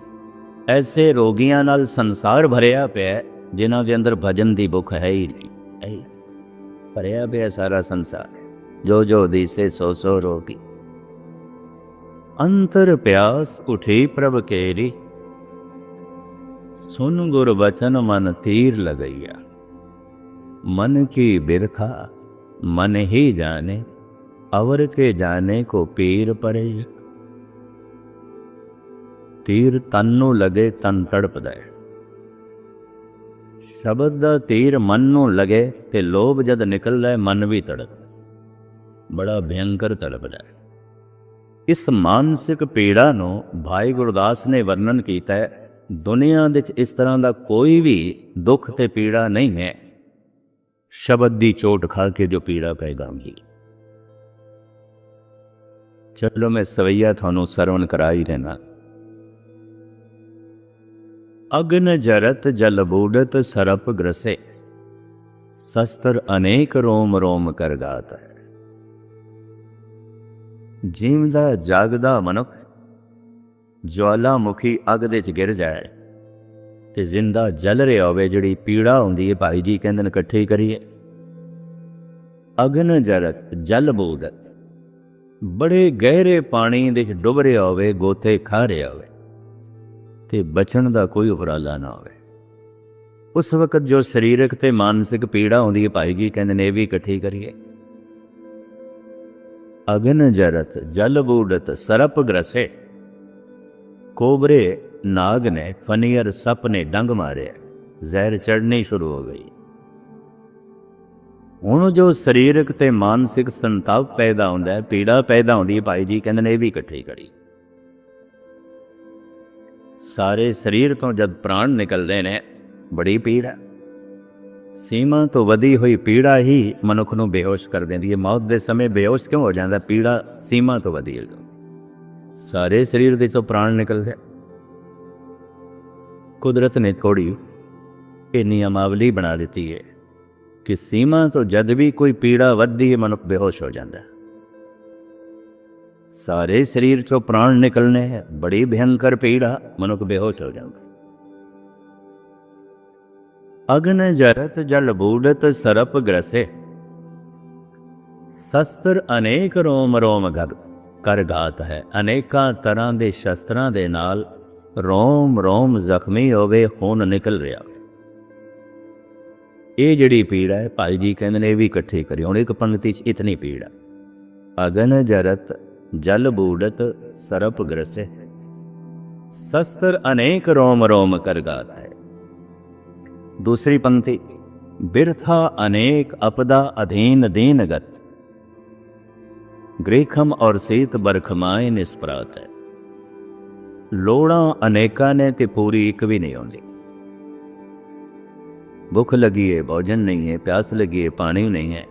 ऐसे रोगियों नाल संसार भरिया पिया जिन्हों के अंदर भजन की भुख है ही नहीं, है ही भरिया पिया सारा संसार। जो जो दिसे सो सो रोगी, अंतर प्यास उठी प्रभ केरी, सुन गुर बचन मन तीर लगैया। मन की बिरखा मन ही जाने, अवर के जाने को पीर परे। तीर तन नूं लगे तन तड़पदा है। शब्द दा तीर मन नूं लगे ते लोभ जद निकलदा है मन भी तड़प, बड़ा भयंकर तड़पदा है। इस मानसिक पीड़ा नूं भाई गुरदास ने वर्णन कीता है। दुनिया विच इस तरह का कोई भी दुख ते पीड़ा नहीं है शब्द की चोट खा के जो पीड़ा पैगामी। चलो मैं सवैया थानू सरवण करा ही रहना। अग्न जरत जल बूडत सरप ग्रसे, शस्त्र अनेक रोम रोम कर गात है। जीवदा जागदा मनुख ज्वालामुखी अग दे च गिर जाए ते जिंदा जल रहा होवे, जिहड़ी पीड़ा होंदी है भाई जी कहंदे ने इकट्ठी करिए। अग्न जरत जल बूडत, बड़े गहरे पानी दे च डुब रहा होवे, गोते खा रहा होवे ते बचन का कोई उपराला ना होवे। उस वक्त जो शरीरक ते मानसिक पीड़ा होंदी है भाई जी कहंदे ने भी इकट्ठी करिए। अग्न जरत जल बूडत सरप ग्रसे, कोबरे नाग ने फनियर सप ने डंग मारे, जहर चढ़नी शुरू हो गई। हुण जो शरीरक ते मानसिक संताप पैदा होंदा है, पीड़ा पैदा होंदी है भाई जी कहंदे ने भी इकट्ठी करी। सारे शरीर तो जब प्राण निकलते हैं बड़ी पीड़ा, सीमा तो वधी हुई पीड़ा ही मनुख नूं बेहोश कर देंदी है। मौत के समय बेहोश क्यों हो जाता? पीड़ा सीमा तो वधी है, सारे शरीर के चो प्राण निकलते। कुदरत ने थोड़ी ये नियमावली बना दी है कि सीमा तो जद भी कोई पीड़ा वधदी है मनुख बेहोश हो जाता है। सारे शरीर चो प्राण निकलने हैं, बड़ी भयंकर पीड़ा, मनुख बेहोश हो जाता है। अग्न जरत जल बूडत सरप ग्रसे, शस्त्र अनेक रोम रोम कर घात है। अनेका तरह के शस्त्रां दे नाल रोम रोम जख्मी होवे, खून निकल रहा। ये जिहड़ी पीड़ा है भाई जी कहंदे ने भी इकट्ठी करी। हुण एक पंक्ति च इतनी पीड़ा, अग्न जरत जल बूडत सरप ग्रसे। शस्त्र अनेक रोम रोम कर गाता है। दूसरी पंक्ति, बिरथा अनेक अपदा अधीन दीनगत, ग्रीखम और सीत बरखमाए निष्परात है। लोड़ा अनेका ने ते पूरी एक भी नहीं आती। भुख लगी है, भोजन नहीं है, प्यास लगी है, पानी नहीं है,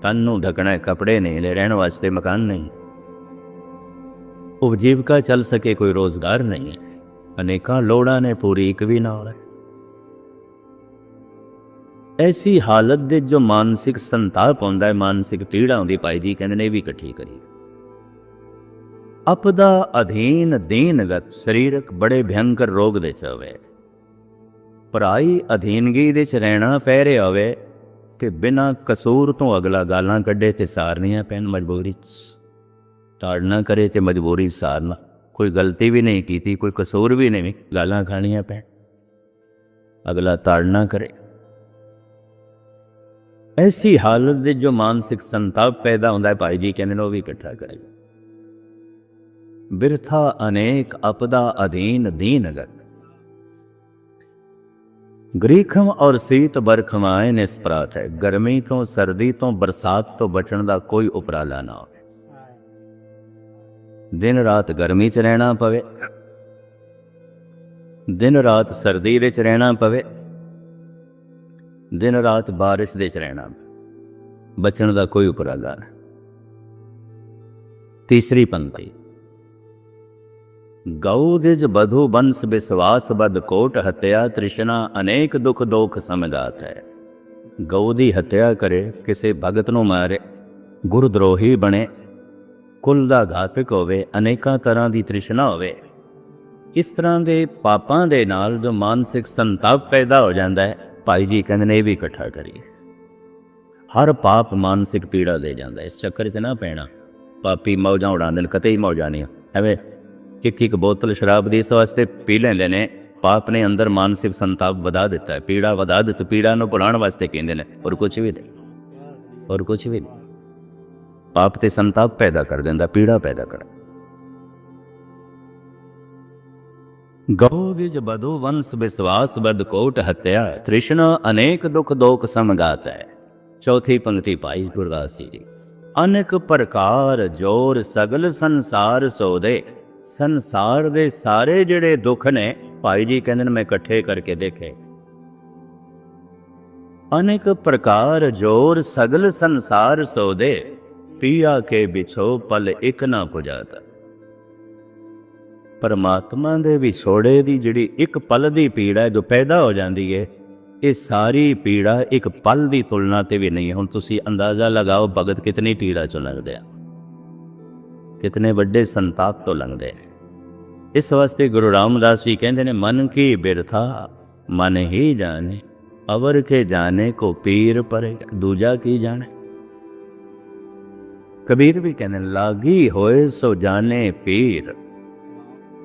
तन नूं ढकना है, कपड़े नहीं, रहने वास्ते मकान नहीं, उपजीविका चल सके कोई रोजगार नहीं है, अनेका लोड़ा ने पूरी एक भी ना हो रहा। ऐसी हालत दे जो मानसिक संताप आउंदा है, मानसिक पीड़ा आउंदी, भाई जी कहंदे ने भी इकट्ठी करी। अपदा अधीन दीनगत, शरीरक बड़े भयंकर रोग दे च होवे, पराई अधीनगी दे च रहना पै रहा होवे कि बिना कसूर तो अगला गालां कड्डे ते सारनियां पैन मजबूरी, ताड़ना करे ते मजबूरी सारना, कोई गलती भी नहीं की, कोई कसूर भी नहीं, गालां खानियां पैन, अगला ताड़ना करे। ऐसी हालत दे जो मानसिक संताप पैदा होता है, भाई जी कहने वो भी इकट्ठा करे। बिरथा अनेक अपदा अधीन दीनगत, ग्रीखम और सीत बरखमाए निष्परात है। गर्मी तो सर्दी तो बरसात तो बचण का कोई उपराला ना हो। दिन रात गर्मी च रहना पवे, दिन रात सर्दी विच रहना पवे, दिन रात बारिश दे च रहना, बचण का कोई उपराला नहीं। तीसरी पंक्ति, गऊ दिज बधु बंस विश्वास बद कोट हत्या, तृष्णा अनेक दुख दोख समगात है। गऊ दी हत्या करे, किसी भगत नूं मारे, गुरद्रोही बने, कुल दा घातक होवे, अनेकां तरह की तृष्णा होवे, इस तरह के पापां दे नाल जो मानसिक संताप पैदा हो जाता है, भाई जी कहंदे ने भी इकट्ठा करिए। हर पाप मानसिक पीड़ा दे जाता है, इस चक्कर से ना पैना। पापी मौजां उड़ाते हैं, कतई मौजां नहीं, एवें एक एक बोतल शराब दी इस वास्ते पी लेंदे ने, पाप ने अंदर मानसिक संताप वधा दिता है, पीड़ा वधा दी, पीड़ा नूं भुलाउण वास्ते कहंदे ने, और कुछ भी नहीं, और कुछ भी नहीं। पाप ते संताप पैदा कर देंदा, पीड़ा पैदा कर। गौ विज बधु वंश विश्वास बद कोट हत्या, तृष्णा अनेक दुख दोख समगात है। चौथी पंक्ति भाई गुरदास जी, अनेक प्रकार जोर सगल संसार सोदे, संसार दे सारे जिहड़े दुख ने, भाई जी कहंदे ने मैं इकट्ठे करके देखे। अनेक प्रकार जोर सगल संसार सोदे, पिया के बिछो पल एक ना पुजाता। परमात्मा दे विछोड़े दी जिहड़ी एक पल दी पीड़ा है जो पैदा हो जाती है, ये सारी पीड़ा एक पल की तुलना ते भी नहीं है। हुण तुसी अंदाजा लगाओ भगत कितनी पीड़ा चो लंघदे आ, कितने बड़े संताप तो लंघदे हैं। इस वास्ते गुरु रामदास जी कहते हैं, मन की बिरथा मन ही जाने, अवर के जाने को पीर परेगा, दूजा की जाने। कबीर भी कहने, लागी होए सो जाने पीर,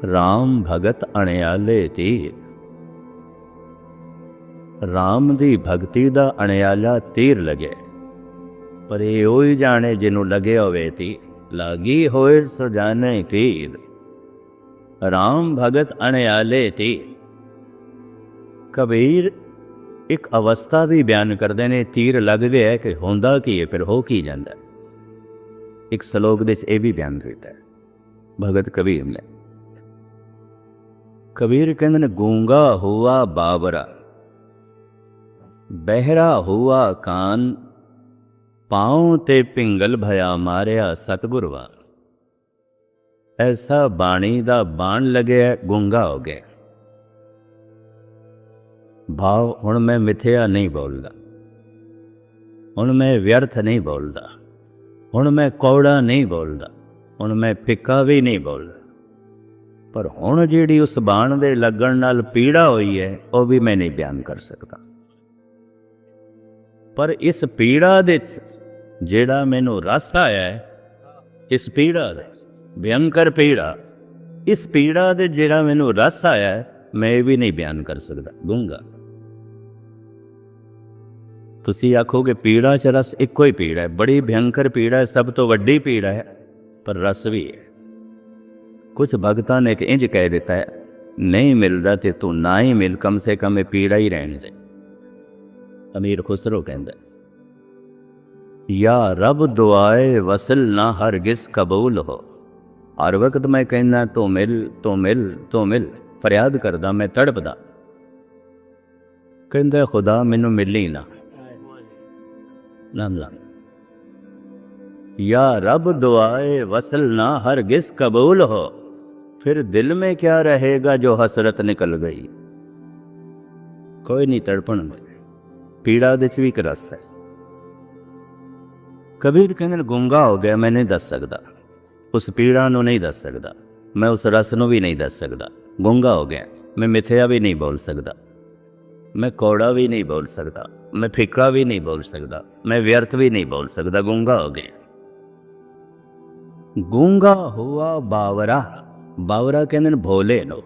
राम भगत अणियाले तीर। राम दी भगती दा अणियाला तीर लगे, पर ये ही जाने जिन्हों लगे होवे तीर। लागी होए सो जाने पीर, राम भगत अणियाले तीर। कबीर एक अवस्था दी बयान करते ने, तीर लग गया कि होंदा की है, फिर हो की जाता। एक श्लोक दे ये भी बयान किया है भगत कबीर ने। कबीर कहते ने, गूंगा हुआ बाबरा, बहरा हुआ कान, पाँव ते पिंगल भया मारिया सतगुरवा। ऐसा बाणी दा बाण लगे, गूंगा हो गया। भाव हुण मैं मिथ्या नहीं बोलदा, हुण मैं व्यर्थ नहीं बोलदा, हुण मैं कौड़ा नहीं बोलदा, हुण मैं फिक्का भी नहीं बोलदा, पर हुण जिहड़ी उस बाण दे लगण नाल पीड़ा हुई है वह भी मैं नहीं बयान कर सकता। पर इस पीड़ा दे जिहड़ा मैनू रस आया है, इस पीड़ा दे भयंकर पीड़ा, इस पीड़ा दे जिहड़ा मैनू रस आया है, मैं भी नहीं बयान कर सकता, गूंगा। तुसी आखोगे पीड़ा च रस, इको ही पीड़ा है, बड़ी भयंकर पीड़ा है, सब तो वड्डी पीड़ा है, पर रस भी है। कुछ भगतां ने इंज कह देता है, नहीं मिलता तो तू ना ही मिल, कम से कम ये पीड़ा ही रहने से। अमीर खुसरो कहता या रब दुआए वसल ना हरगिज़ कबूल हो। हर वक्त मैं कहना तो मिल तो मिल तो मिल, फरियाद करदा मैं तड़पदा, कहता खुदा मैनू मिली ना ना। या रब दुआए वसल ना हरगिज़ कबूल हो, फिर दिल में क्या रहेगा जो हसरत निकल गई। कोई नहीं तड़पण में, पीड़ा दे च भी एक रस है। कबीर कहते गूंगा हो गया, मैं नहीं दस सकता, उस पीड़ा नू नहीं दस सकता, मैं उस रस नू भी नहीं दस सकता। गूंगा हो गया, मैं मिथ्या भी नहीं बोल सकता, मैं कौड़ा भी नहीं बोल सकता, मैं फिक्रा भी नहीं बोल सकता, मैं व्यर्थ भी नहीं बोल सकता। गूंगा हो गया। गूंगा हुआ बावरा, बावरा कहते भोले नो,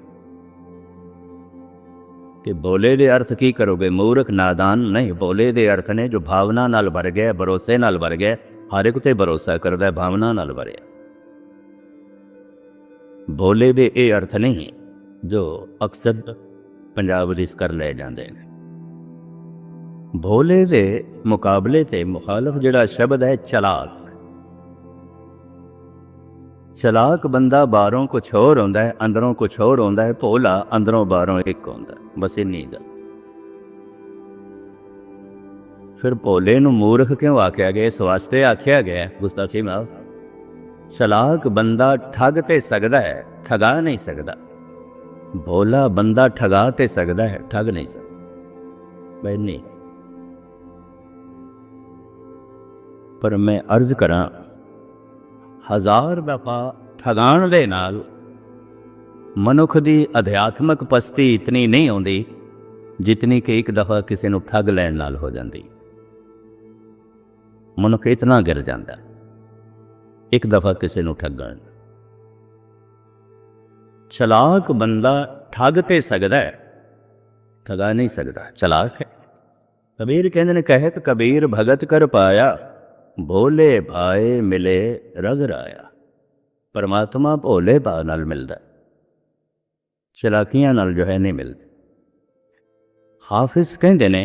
कि भोले दे अर्थ की करोगे, मूर्ख नादान नहीं। भोले दे अर्थ ने जो भावना नाल भर गया, भरोसे नाल भर गया, हर एक ते भरोसा करता है, भावना नाल भरे। भोले दे ये अर्थ नहीं जो अक्सर पंजाब रिस कर ले जाते हैं। भोले दे मुकाबले ते मुखालफ जिहड़ा शब्द है चलाक। चलाक बंदा बाहरों कुछ होर होंदा है, अंदरों कुछ होर होंदा है। भोला अंदरों बाहरों एक होंदा है, बस इन्नी गल। फिर भोले नूं मूर्ख क्यों आख्या गया? इस वास्ते आख्या गया गुस्ताखी माफ, चलाक बंदा ठग ते सकदा है, ठगा नहीं सकदा। भोला बंदा ठगा ते सकदा है, ठग नहीं सकदा। भाई नहीं, पर मैं अर्ज करा, हज़ार दफा ठगाण दे नाल मनुख दी अध्यात्मक पस्ती इतनी नहीं आउंदी जितनी कि एक दफा किसी नूं ठग लैण नाल हो जाती। मनुख इतना गिर जाता एक दफा किसी नूं ठगण। चलाक बंदा ठग ते सकदा है, ठगा नहीं सकदा, चलाक है। कबीर कहते ने कहत कबीर भगत कर पाया, भोले भाए मिले रग राया। परमात्मा भोले भाव नाल मिलदा, चलाकियां नाल जो है नहीं मिलती। हाफिज कहते ने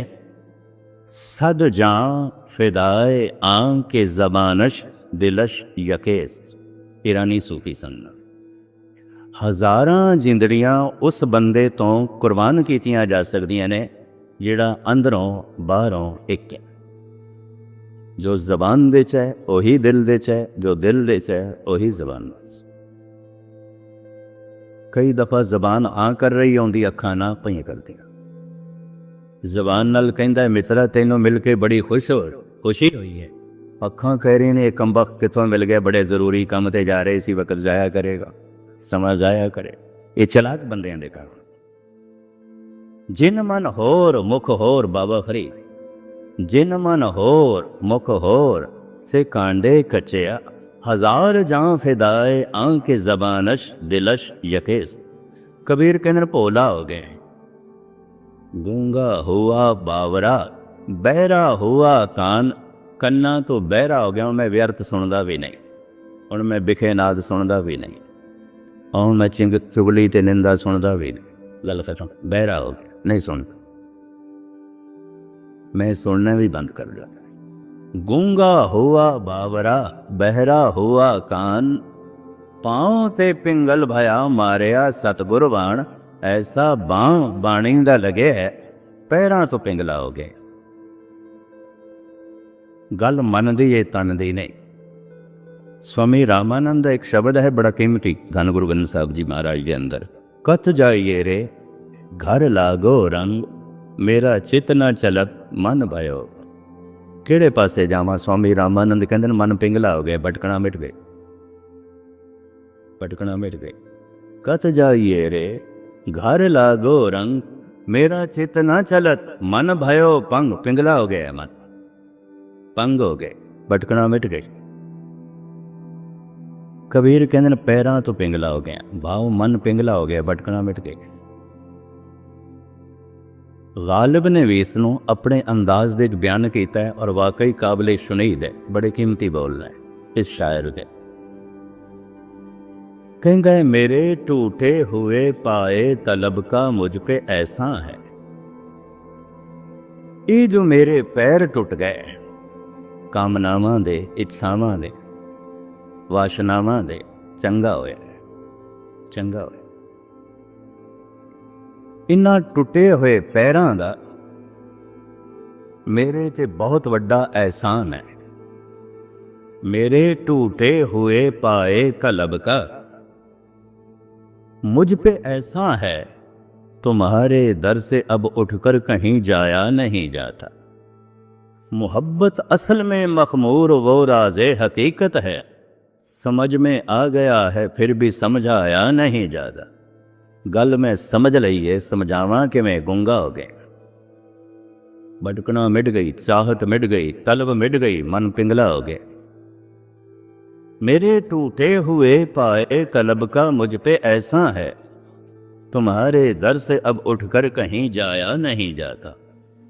सद जां फिदाए आं के जबानश दिलश यकेस। ईरानी सूफी सन हज़ारां जिंदड़ियां उस बंदे तो कुर्बान कीतियां जा सकदियां ने जिहड़ा अंदरों बाहरों एक है। जो जबान दे च है वही दिल दे च है, जो दिल दे च है वही जबान। कई दफा जबान आ कर रही होंदी, अखां ना पई करदियां। जबान नाल कहंदा मित्रा तैनों मिल के बड़ी खुशी हुई है, अखां कह रही ने कमबख्त कितों मिल गया, बड़े जरूरी काम ते जा रहे, इसी वक्त जाया करेगा, समा जाया करे। ये चलाक बंदियां दे कारण। जिन मन होर मुख होर बाबा खरी, जिन मन होर मुख होर से कांडे कचया। हजार जां फिदाए आं के जबानश दिलश यकेस। कबीर कहने भोला हो गए, गूंगा हुआ बावरा, बहरा हुआ कान। कन्ना तो बहरा हो गया, मैं व्यर्थ सुनदा भी नहीं, हुण मैं बिखे नाद सुनदा भी नहीं, और मैं चिंग चुगली ते निंदा सुनदा भी नहीं। गल खत्म, बहरा हो गया, नहीं सुन, मैं सुनना भी बंद कर दिया। गूंगा हुआ बावरा, बहरा हुआ कान। पाँव ते पिंगल भया मारिया सतगुर बाण। ऐसा बाण बाणी दा लगे है, पैरां तो पिंगला हो गए। गल मन दी है, तन दी नहीं। स्वामी रामानंद एक शब्द है बड़ा कीमती, धन गुरु ग्रंथ साहब जी महाराज के अंदर। कत जाइए रे घर लागो रंग, मेरा चित न चलत मन भयो। किहड़े पासे जावां? स्वामी रामानंद कहंदे मन पिंगला हो गया, भटकना मिट गए, भटकना मिट गए। कत जाइए रे घर लागो रंग, मेरा चित न चलत मन भयो पंग। पिंगला हो गया मन, पंग हो गए, भटकना मिट गई। कबीर कहते पैरां तो पिंगला हो गया, भाव मन पिंगला हो गया, भटकना मिट गई। गालिब ने भी इसनों अपने अंदाज दे बयान किया है और वाकई काबिल शुनीद है, बड़े कीमती बोल है इस शायर के। कहेंगे मेरे टूटे हुए पाए तलब का मुझ पे ऐसा है, ये जो मेरे पैर टुट गए कामनावां दे, इच्छावां दे, वासनावां दे, चंगा होया, चंगा होया। इन्हां टुटे हुए पैरां दा मेरे ते बहुत वड्डा एहसान है। मेरे टूटे हुए पाए तलब का मुझ पे ऐसा है, तुम्हारे दर से अब उठकर कहीं जाया नहीं जाता। मोहब्बत असल में मखमूर वो राज़े हकीकत है, समझ में आ गया है फिर भी समझाया नहीं जाता। गल मैं समझ लई है, समझावां कि मैं गुंगा हो गया। भटकना मिट गई, चाहत मिट गई, तलब मिट गई, मन पिंगला हो गया। मेरे टूटे हुए पाए तलब का मुझ पे ऐसा है, तुम्हारे दर से अब उठकर कहीं जाया नहीं जाता।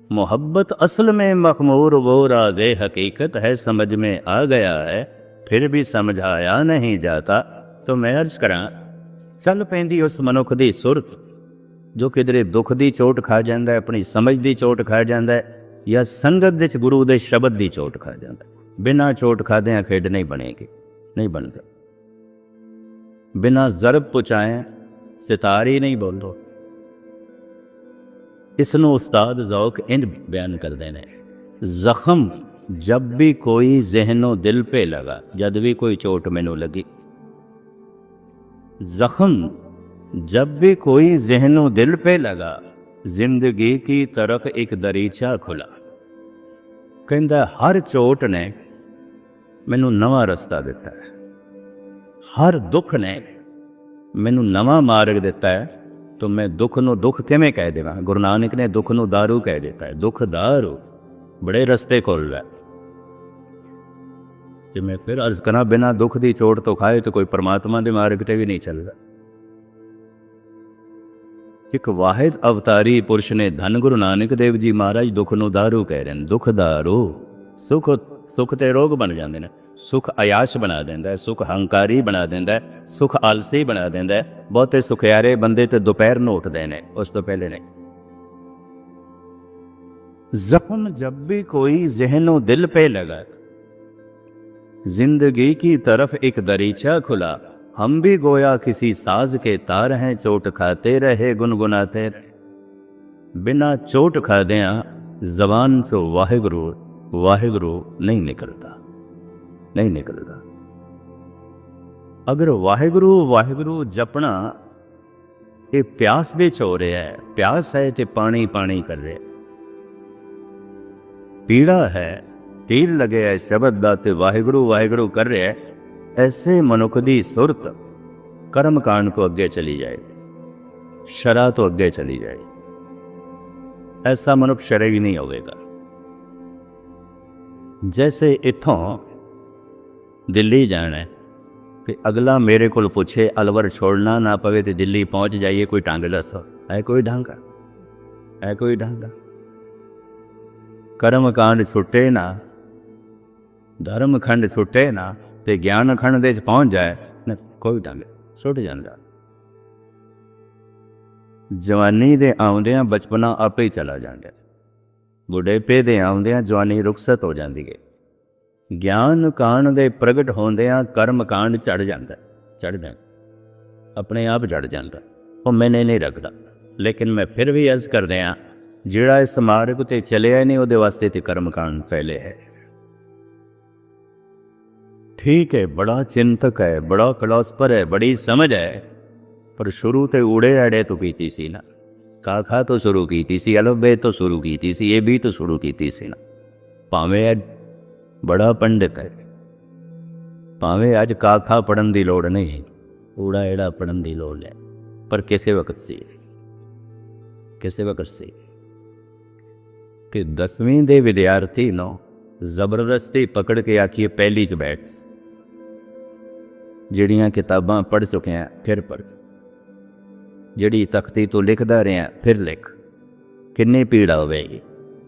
मोहब्बत असल में मखमूर वो राज़े हकीकत है, समझ में आ गया है फिर भी समझाया नहीं जाता। तो मैं अर्ज करा, चल पैंदी उस मनुख दी सुरत जो किधरे दुख दी चोट खा जाता है, अपनी समझ दी चोट खा जाता है, या संगत विच गुरु दे शब्द दी चोट खा जाता है। बिना चोट खाद्या खेड नहीं बनेगी, नहीं बन सकती। बिना जरब पुचाए सितार ही नहीं बोल दो। इसनों उस्ताद ज़ौक इंज बयान कर देने, जख्म जब भी कोई जहनो दिल पे लगा, जब भी कोई चोट मैनू लगी, जख्म जब भी कोई जहनो दिल पे लगा, जिंदगी की तरफ एक दरीचा खुला। कहता हर चोट ने मैनू नवा रस्ता दिता है, हर दुख ने मैनू नवा मार्ग दिता है। तो मैं दुख नू दुख किवें कह देवां? गुरु नानक ने दुख नू दारू कह दिता है। दुख दारू बड़े रस्ते खोल रहा है। कि मैं फिर अर्ज करा, बिना दुख की चोट तो खाए तो कोई परमात्मा के मार्ग ते भी नहीं चल रहा। एक वाहिद अवतारी पुरुष ने धन गुरु नानक देव जी महाराज दुख नू दारू कह रहे हैं। दुख दारू सुख सुख ते रोग बन जाते हैं। सुख अयाश बना देंदा है, सुख हंकारी बना देंदा है, सुख आलसी बना देंदा है। बहुते सुखियारे बंदे तो दोपहर नूं उठदे ने, उस तो पहले नहीं। जख्म जब भी कोई जहनो दिल पे लगा, जिंदगी की तरफ एक दरीचा खुला। हम भी गोया किसी साज के तार हैं, चोट खाते रहे गुनगुनाते। बिना चोट खादिया जबान से वाहिगुरु वाहिगुरु नहीं निकलता, नहीं निकलता। अगर वाहिगुरु वाहिगुरु जपना ये प्यास दे चोरे है, प्यास है तो पानी पानी कर रहे, पीड़ा है तीर लगे है शब्द दा ते वाहिगुरु वाहिगुरु कर रहे है। ऐसे मनुख दी सुरत कर्म कांड को अगे चली जाए, शरा तो अगे चली जाए। ऐसा मनुख शरई नहीं होगा। जैसे इथों दिल्ली जाना है, फिर अगला मेरे को पूछे अलवर छोड़ना ना पवे तो दिल्ली पहुंच जाइए, कोई ढंग दसो, है कोई ढंग? है कोई ढंग? कर्म कांड सुटे ना, धर्म खंड सुटे ना, ते ज्ञान खंड दे पहुंच जाए ना, कोई ढंग सुट जाता। जवानी दे आउंदियां बचपना आपे ही चला जाता, बुढ़ेपे दे आउंदियां जवानी रुखसत हो जाती है। ज्ञान कांड दे प्रगट होंदियां कर्म कांड चढ़ जाता, चढ़ जाता, अपने आप चढ़ जाता। वो मैंने नहीं रखता। लेकिन मैं फिर भी अर्ज कर दिया, जिहड़ा इस मार्ग ते चलिया नहीं वो वास्ते तो कर्म कांड पहले है। ठीक है, बड़ा चिंतक है, बड़ा फिलोसफर है, बड़ी समझ है, पर शुरू तो उड़े अड़े तो कीती सी ना, काखा तो शुरू की सी, अलबे तो शुरू की सी, ये भी तो शुरू की सी ना। भावें बड़ा पंडित है, भावें अज काखा पढ़न की लोड़ नहीं, ऊड़ा एड़ा पढ़न की लोड़ है, पर किसी वक्त सी, किसी वक्त सी कि 10वीं के विद्यार्थी नो जबरदस्ती पकड़ के आखिए पहली च बैठ, जिहड़ियां किताबां पढ़ चुके हैं फिर पढ़, जिहड़ी तख्ती तो लिखदा रहा फिर लिख, किन्नी पीड़ा होगी।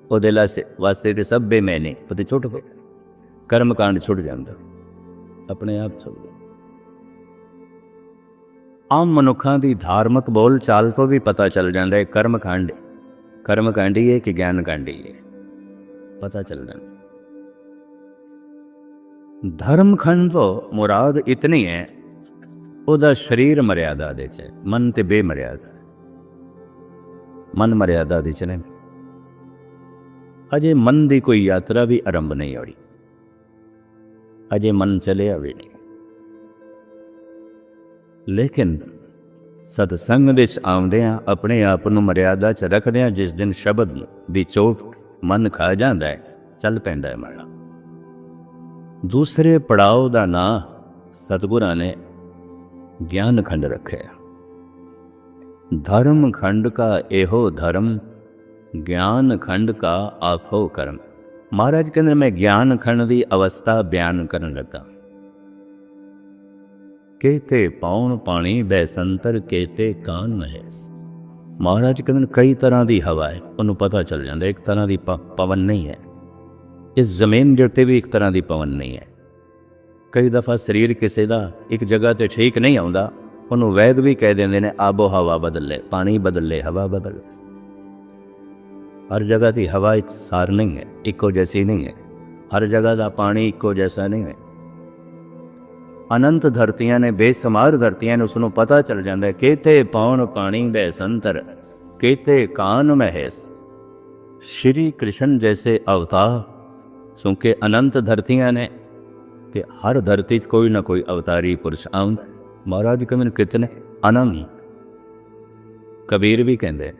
उहदे वास्ते तो सब बेमैनी पति छुट गए, कर्म कांड छुट जाता, अपने आप छुट गया। ਆਮ ਮਨੁੱਖਾਂ ਦੀ ਧਾਰਮਿਕ ਬੋਲ ਚਾਲ ਤੋਂ ਵੀ ਪਤਾ ਚੱਲ ਜਾਂਦਾ ਹੈ ਕਰਮਕਾਂਡੀ ਹੈ ਕਿ ਗਿਆਨਕਾਂਡੀ ਹੈ, ਪਤਾ ਚੱਲ ਜਾਂਦਾ। ਧਰਮਖੰਡ ਤੋਂ ਮੁਰਾਦ ਇਤਨੀ ਹੈ, ਉਹਦਾ ਸਰੀਰ ਮਰਿਆਦਾ ਦੇ ਚ ਹੈ, ਮਨ ਤੇ ਬੇਮਰਿਆਦਾ। ਮਨ ਮਰਿਆਦਾ ਦੇ ਚ ਨੇ। ਅਜੇ ਮਨ ਦੀ ਕੋਈ ਯਾਤਰਾ ਵੀ ਆਰੰਭ ਨਹੀਂ ਹੋਈ, ਅਜੇ ਮਨ ਚਲਿਆ ਵੀ ਨਹੀਂ। ਲੇਕਿਨ ਸਤਸੰਗ ਵਿੱਚ ਆਉਂਦਿਆਂ ਆਪਣੇ ਆਪ ਨੂੰ ਮਰਿਆਦਾ 'ਚ ਰੱਖਦਿਆਂ ਜਿਸ ਦਿਨ ਸ਼ਬਦ ਦੀ ਚੋਟ ਮਨ ਖਾ ਜਾਂਦਾ ਹੈ, ਚੱਲ ਪੈਂਦਾ ਹੈ ਮਨ। ਦੂਸਰੇ ਪੜਾਅ ਦਾ ਨਾਂ ਸਤਿਗੁਰਾਂ ਨੇ ਗਿਆਨ ਖੰਡ ਰੱਖਿਆ। धर्म खंड का एहो धर्म, ज्ञान खंड का आखो कर्म। महाराज कहते मैं ज्ञान खंड की अवस्था बयान करन लगा। कहते पौन पानी बैसंतर कहते कान महेश। महाराज कहते कई तरह की हवा है, उन्होंने पता चल जाता एक तरह की पवन नहीं है। इस जमीन के उत्ते भी एक तरह की पवन नहीं है। कई दफ़ा शरीर किसी का एक जगह तो ठीक नहीं आता, ਉਹਨੂੰ ਵੈਦ ਵੀ ਕਹਿ ਦਿੰਦੇ ਨੇ ਆਬੋ ਹਵਾ ਬਦਲੇ, ਪਾਣੀ ਬਦਲੇ, ਹਵਾ ਬਦਲੇ। ਹਰ ਜਗ੍ਹਾ ਦੀ ਹਵਾ ਇੱਕ ਸਾਰ ਨਹੀਂ ਹੈ, ਇੱਕੋ ਜੈਸੀ ਨਹੀਂ ਹੈ। ਹਰ ਜਗ੍ਹਾ ਦਾ ਪਾਣੀ ਇੱਕੋ ਜੈਸਾ ਨਹੀਂ ਹੈ। ਅਨੰਤ ਧਰਤੀਆਂ ਨੇ, ਬੇਸਮਾਰ ਧਰਤੀਆਂ ਨੇ, ਉਸ ਨੂੰ ਪਤਾ ਚੱਲ ਜਾਂਦਾ ਕਿਤੇ ਪੌਣ ਪਾਣੀ ਬੈ ਸੰਤਰ, ਕਿਤੇ ਕਾਨ ਮਹੇਸ਼। श्री कृष्ण जैसे अवतार चूँकि अनंत धरतियाँ ने कि हर धरती से कोई ना कोई अवतारी पुरुष आउंदा। महाराज कहते कितने अनंत। कबीर भी कहते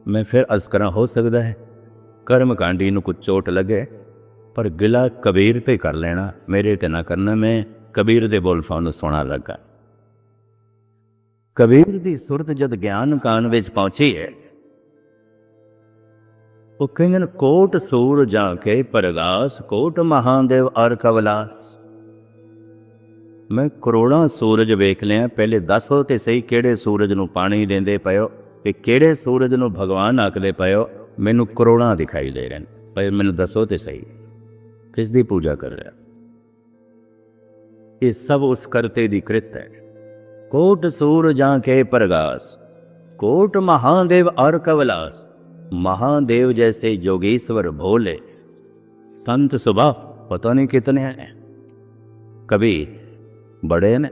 मैं फिर अर्ज करा, हो सकता है कर्म कांडी नूं कुछ चोट लगे, पर गिला कबीर पे कर लेना, मेरे ते ना करना। मैं कबीर दे बोल फाउंड सोना लगा। कबीर दी सुरत जद ज्ञान कान विच पहुंची है, वो कहते कोट सूर जाके परगास, कोट महादेव अर कवलास। मैं करोड़ां सूरज वेख लिया, पहले दसो तो सही किहड़े सूरज नूं पानी देंदे पए हो ते किहड़े सूरज नूं भगवान आखदे पए हो। मैनूं करोड़ां दिखाई दे रहे हैं, पर मैनूं दसो तो सही किस दी पूजा कर रहा। ये सब उस करते दी कृत है। कोट सूर जाके परगास, कोट महादेव अर कवलास। महादेव जैसे योगेश्वर भोले संत सुबह पता नहीं कितने हैं। कबीर बड़े ने,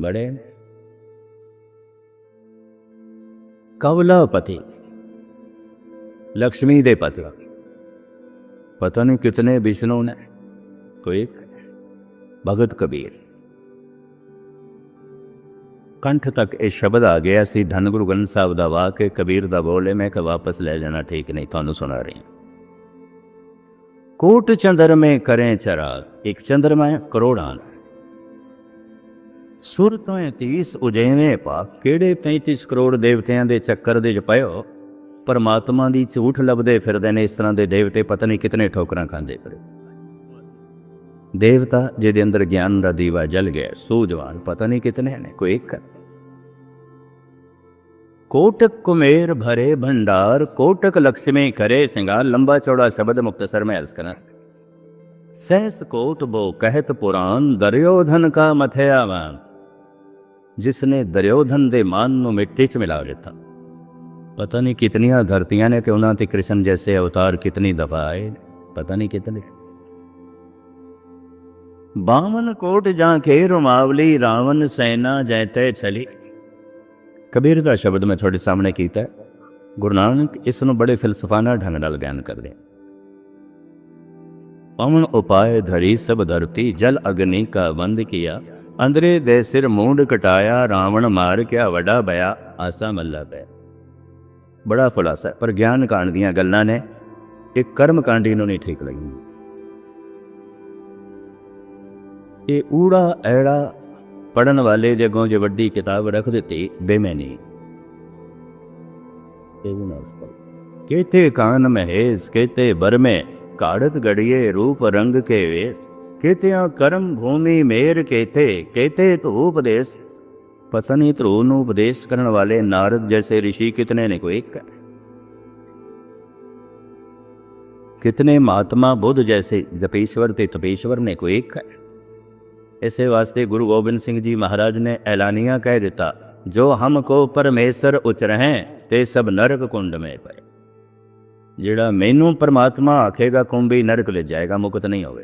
बड़े ने। कवलापति लक्ष्मी दे पति पता नहीं कितने विष्णु ने, कोई भगत कबीर। कंठ तक ये शब्द आ गया सी धन गुरु ग्रंथ साहब का वाक कबीर का बोले, मैं वापस ले जाना ठीक नहीं, थानू सुना रही। कोट चंद्र में करें चराग, एक चंद्रमा है करोड़ां। सुरतों 30 उजेवें पा, किहड़े 35 करोड़ देवतियां दे चक्कर दे पए हो, परमात्मा दी झूठ लभदे फिरदे ने। इस तरह के देवते पता नहीं कितने ठोकरां खांदे फिरे। देवता जिहदे अंदर ज्ञान का दीवा जल गया, सूझवान पता नहीं कितने ने, कोई एक। कोटक कुमेर भरे भंडार, कोटक लक्ष्मी करे सिंगार। लंबा चौड़ा शब्द मुक्तसर में अर्ज करा। सहस कोट बो कहत पुराण, दुर्योधन का मथया मान। जिसने दुर्योधन दे मान नूं मिट्टी च मिला दिता। पता नहीं कितनियां धरतियां ने, तो उन्हां ते कृष्ण जैसे अवतार कितनी दफा आए, पता नहीं कितने। बावन कोट जाके रुमावली, रावण सेना जैते चली। कबीर का शब्द मैं थोड़े सामने किया। गुरु नानक इस नूं बड़े फिलसफाना ढंग नाल बयान करदे। पवन उपाय धरी सब धरती, जल अग्नि का बंद किया। अंदरे दे सिर मूंड कटाया, रावण मार क्या वड़ा बया, आसा मल्ला पै। बड़ा खुलासा है, पर ज्ञान कांड दीयां गल्लां ने, एक कर्म कांडी नूं नहीं ठीक लगी। ये ऊड़ा ऐड़ा पढ़न वाले जगों जो वड्डी किताब रख देती बेमैनी। कहते कान महेश, कहते बर में काड़त गड़िए रूप रंग के वेश। कहते कर्म भूमि मेर, कहते तो उपदेश। पता नहीं ध्रुव नूं उपदेश करने वाले नारद जैसे ऋषि कितने ने, कोई एक। कितने महात्मा बुद्ध जैसे जपेश्वर ते तपेश्वर ने, कोई एक। इसे वास्ते गुरु गोबिंद सिंह जी महाराज ने ऐलानिया कह दिता, जो हमको परमेश्वर उचरहें ते सब नरक कुंड में पए। ਜਿਹੜਾ ਮੈਨੂੰ ਪਰਮਾਤਮਾ ਆਖੇਗਾ ਕੁੰਭੀ ਨਰਕ ਲੈ ਜਾਏਗਾ, ਮੁਕਤ ਨਹੀਂ ਹੋਵੇ।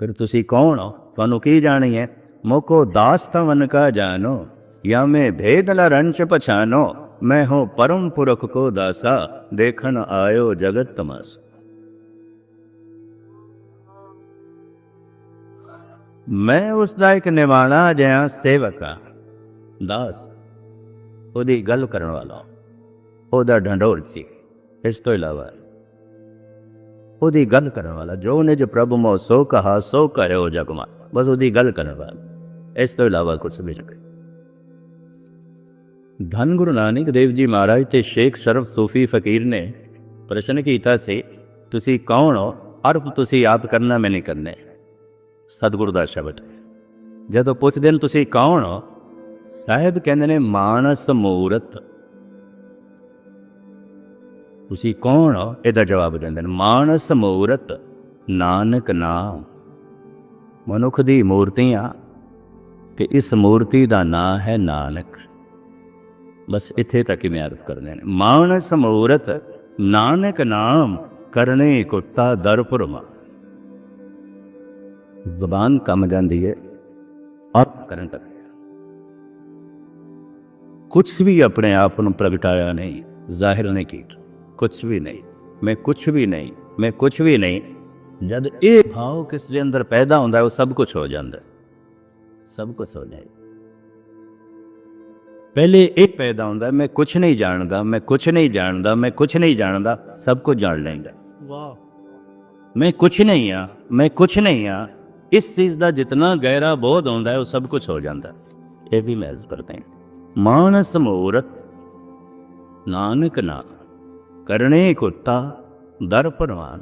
ਫਿਰ ਤੁਸੀਂ ਕੌਣ ਹੋ, ਤੁਹਾਨੂੰ ਕੀ ਜਾਣੀ ਹੈ? ਮੋਕੋ ਦਾਸ ਤਵਨ ਕਾ ਜਾਨੋ या मैं भेद न रंच पछानो, मैं हूँ परम पुरख को दासा, देखन आयो जगत तमासा। मैं उसका एक निवाणा जिहा सेवक हाँ, दास ਉਹਦੀ ਗੱਲ ਕਰਨ ਵਾਲਾ, ਉਹਦਾ ਢੰਡੋਰ ਸੀ। ਇਸ ਤੋਂ ਇਲਾਵਾ ਉਹਦੀ ਗੱਲ ਕਰਨ ਵਾਲਾ, ਜੋ ਨਿਜ ਪ੍ਰਭੂ ਮੋ ਸੋ ਕਹਾ ਸੋ ਕਰਿਓ ਜਗਮਾ, ਬਸ ਉਹਦੀ ਗੱਲ ਕਰਨ ਵਾਲਾ, ਇਸ ਤੋਂ ਇਲਾਵਾ ਕੁਛ ਵੀ ਨਹੀਂ। ਧੰਨ ਗੁਰੂ ਨਾਨਕ ਦੇਵ ਜੀ ਮਹਾਰਾਜ ਤੇ ਸ਼ੇਖ ਸ਼ਰਫ ਸੂਫੀ ਫਕੀਰ ਨੇ ਪ੍ਰਸ਼ਨ ਕੀਤਾ ਸੀ, ਤੁਸੀਂ ਕੌਣ ਹੋ? ਅਰਪ ਤੁਸੀਂ ਆਪ ਕਰਨਾ, ਮੈਂ ਨਹੀਂ ਕਰਨੇ। ਸਤਿਗੁਰੂ ਦਾ ਸ਼ਬਦ। ਜਦੋਂ ਪੁੱਛਦੇ ਨੇ ਤੁਸੀਂ ਕੌਣ ਹੋ, ਸਾਹਿਬ ਕਹਿੰਦੇ ਨੇ ਮਾਨਸ ਮੂਰਤ। ਤੁਸੀਂ ਕੌਣ ਹੋ? ਇਹਦਾ ਜਵਾਬ ਦਿੰਦੇ ਨੇ ਮਾਨਸ ਮੂਰਤ ਨਾਨਕ ਨਾਮ। ਮਨੁੱਖ ਦੀ ਮੂਰਤੀਆਂ ਕਿ ਇਸ ਮੂਰਤੀ ਦਾ ਨਾਂ ਹੈ ਨਾਨਕ। ਬਸ ਇੱਥੇ ਤੱਕ ਹੀ ਮੈਂ ਅਰਜ਼ ਕਰਦੇ ਨੇ ਮਾਨਸ ਮੂਰਤ ਨਾਨਕ ਨਾਮ, ਕਰਨੇ ਕੁੱਤਾ ਦਰ ਪੁਰਮਾ। ਜ਼ਬਾਨ ਕੰਮ ਜਾਂਦੀ ਹੈ ਔਰ ਕਰਨ ਤੱਕ ਕੁਛ ਵੀ ਆਪਣੇ ਆਪ ਨੂੰ ਪ੍ਰਗਟਾਇਆ ਨਹੀਂ, ਜ਼ਾਹਿਰ ਨਹੀਂ ਕੀਤਾ, ਕੁਛ ਵੀ ਨਹੀਂ। ਮੈਂ ਕੁਛ ਵੀ ਨਹੀਂ, ਮੈਂ ਕੁਛ ਵੀ ਨਹੀਂ। ਜਦ ਇਹ ਭਾਵ ਕਿਸ ਦੇ ਅੰਦਰ ਪੈਦਾ ਹੁੰਦਾ, ਉਹ ਸਭ ਕੁਛ ਹੋ ਜਾਂਦਾ, ਸਭ ਕੁਛ ਹੋ ਜਾਏ। ਪਹਿਲੇ ਇਹ ਪੈਦਾ ਹੁੰਦਾ, ਮੈਂ ਕੁਛ ਨਹੀਂ ਜਾਣਦਾ, ਮੈਂ ਕੁਛ ਨਹੀਂ ਜਾਣਦਾ, ਮੈਂ ਕੁਛ ਨਹੀਂ ਜਾਣਦਾ, ਸਭ ਕੁਝ ਜਾਣ ਲੈਂਦਾ। ਵਾਹ, ਮੈਂ ਕੁਛ ਨਹੀਂ ਆ, ਮੈਂ ਕੁਛ ਨਹੀਂ ਆ। ਇਸ ਚੀਜ਼ ਦਾ ਜਿਤਨਾ ਗਹਿਰਾ ਬੋਧ ਹੁੰਦਾ ਹੈ, ਉਹ ਸਭ ਕੁਛ ਹੋ ਜਾਂਦਾ। ਇਹ ਵੀ ਮਹਿਜ਼ ਕਰਦੇ ਮਾਨਸ ਮੂਰਤ ਨਾਨਕ ਨਾਮ, ਕਰਨੇ ਕੁੱਤਾ ਦਰ ਪਰਵਾਨ।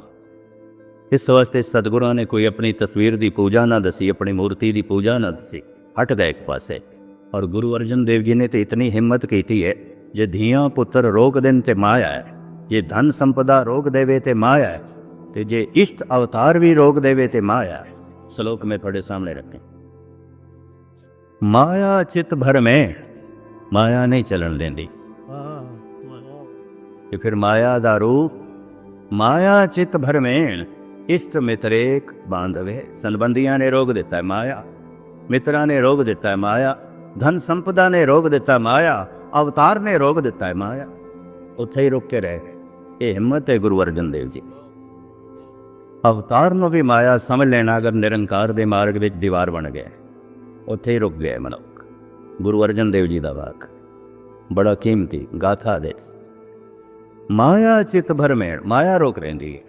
ਇਸ ਵਾਸਤੇ ਸਤਿਗੁਰਾਂ ਨੇ ਕੋਈ ਆਪਣੀ ਤਸਵੀਰ ਦੀ ਪੂਜਾ ਨਾ ਦੱਸੀ, ਆਪਣੀ ਮੂਰਤੀ ਦੀ ਪੂਜਾ ਨਾ ਦੱਸੀ, ਹਟ ਗਏ ਇੱਕ ਪਾਸੇ। ਔਰ ਗੁਰੂ ਅਰਜਨ ਦੇਵ ਜੀ ਨੇ ਤਾਂ ਇਤਨੀ ਹਿੰਮਤ ਕੀਤੀ ਹੈ, ਜੇ ਧੀਆਂ ਪੁੱਤਰ ਰੋਕ ਦੇਣ ਤੇ ਮਾਇਆ ਹੈ, ਜੇ ਧਨ ਸੰਪਦਾ ਰੋਕ ਦੇਵੇ ਤੇ ਮਾਇਆ ਹੈ, ਤੇ ਜੇ ਇਸ਼ਟ ਅਵਤਾਰ ਵੀ ਰੋਕ ਦੇਵੇ ਤੇ ਮਾਇਆ ਹੈ। ਸ਼ਲੋਕ ਮੈਂ ਤੁਹਾਡੇ ਸਾਹਮਣੇ ਰੱਖੇ। ਮਾਇਆ ਚਿਤ ਭਰ ਮੈਂ, ਮਾਇਆ ਨਹੀਂ ਚੱਲਣ ਦਿੰਦੀ। ਤੇ ਫਿਰ ਮਾਇਆ ਦਾ ਰੂਪ, ਮਾਇਆ ਚਿਤ ਭਰ ਮੈਂ, ਇਸ਼ਟ ਮਿਤਰੇਕ ਬਾਂਧਵੇ। ਸੰਬੰਧੀਆਂ ਨੇ ਰੋਕ ਦਿੱਤਾ ਹੈ ਮਾਇਆ, ਮਿੱਤਰਾਂ ਨੇ ਰੋਕ ਦਿੱਤਾ ਹੈ ਮਾਇਆ, ਧਨ ਸੰਪਦਾ ਨੇ ਰੋਕ ਦਿੱਤਾ ਮਾਇਆ, ਅਵਤਾਰ ਨੇ ਰੋਕ ਦਿੱਤਾ ਹੈ ਮਾਇਆ। ਉੱਥੇ ਹੀ ਰੁਕ ਕੇ ਰਹੇ। ਇਹ ਹਿੰਮਤ ਹੈ ਗੁਰੂ ਅਰਜਨ ਦੇਵ ਜੀ। ਅਵਤਾਰ ਨੂੰ ਵੀ ਮਾਇਆ ਸਮਝ ਲੈਣਾ, ਅਗਰ ਨਿਰੰਕਾਰ ਦੇ ਮਾਰਗ ਵਿੱਚ ਦੀਵਾਰ ਬਣ ਗਏ, ਉੱਥੇ ਹੀ ਰੁਕ ਗਏ ਮਨੁੱਖ। ਗੁਰੂ ਅਰਜਨ ਦੇਵ ਜੀ ਦਾ ਵਾਕ ਬੜਾ ਕੀਮਤੀ ਗਾਥਾ ਦੇ। ਮਾਇਆ ਚਿਤ ਭਰ ਮੇੜ, ਮਾਇਆ ਰੋਕ ਰਹਿੰਦੀ ਹੈ।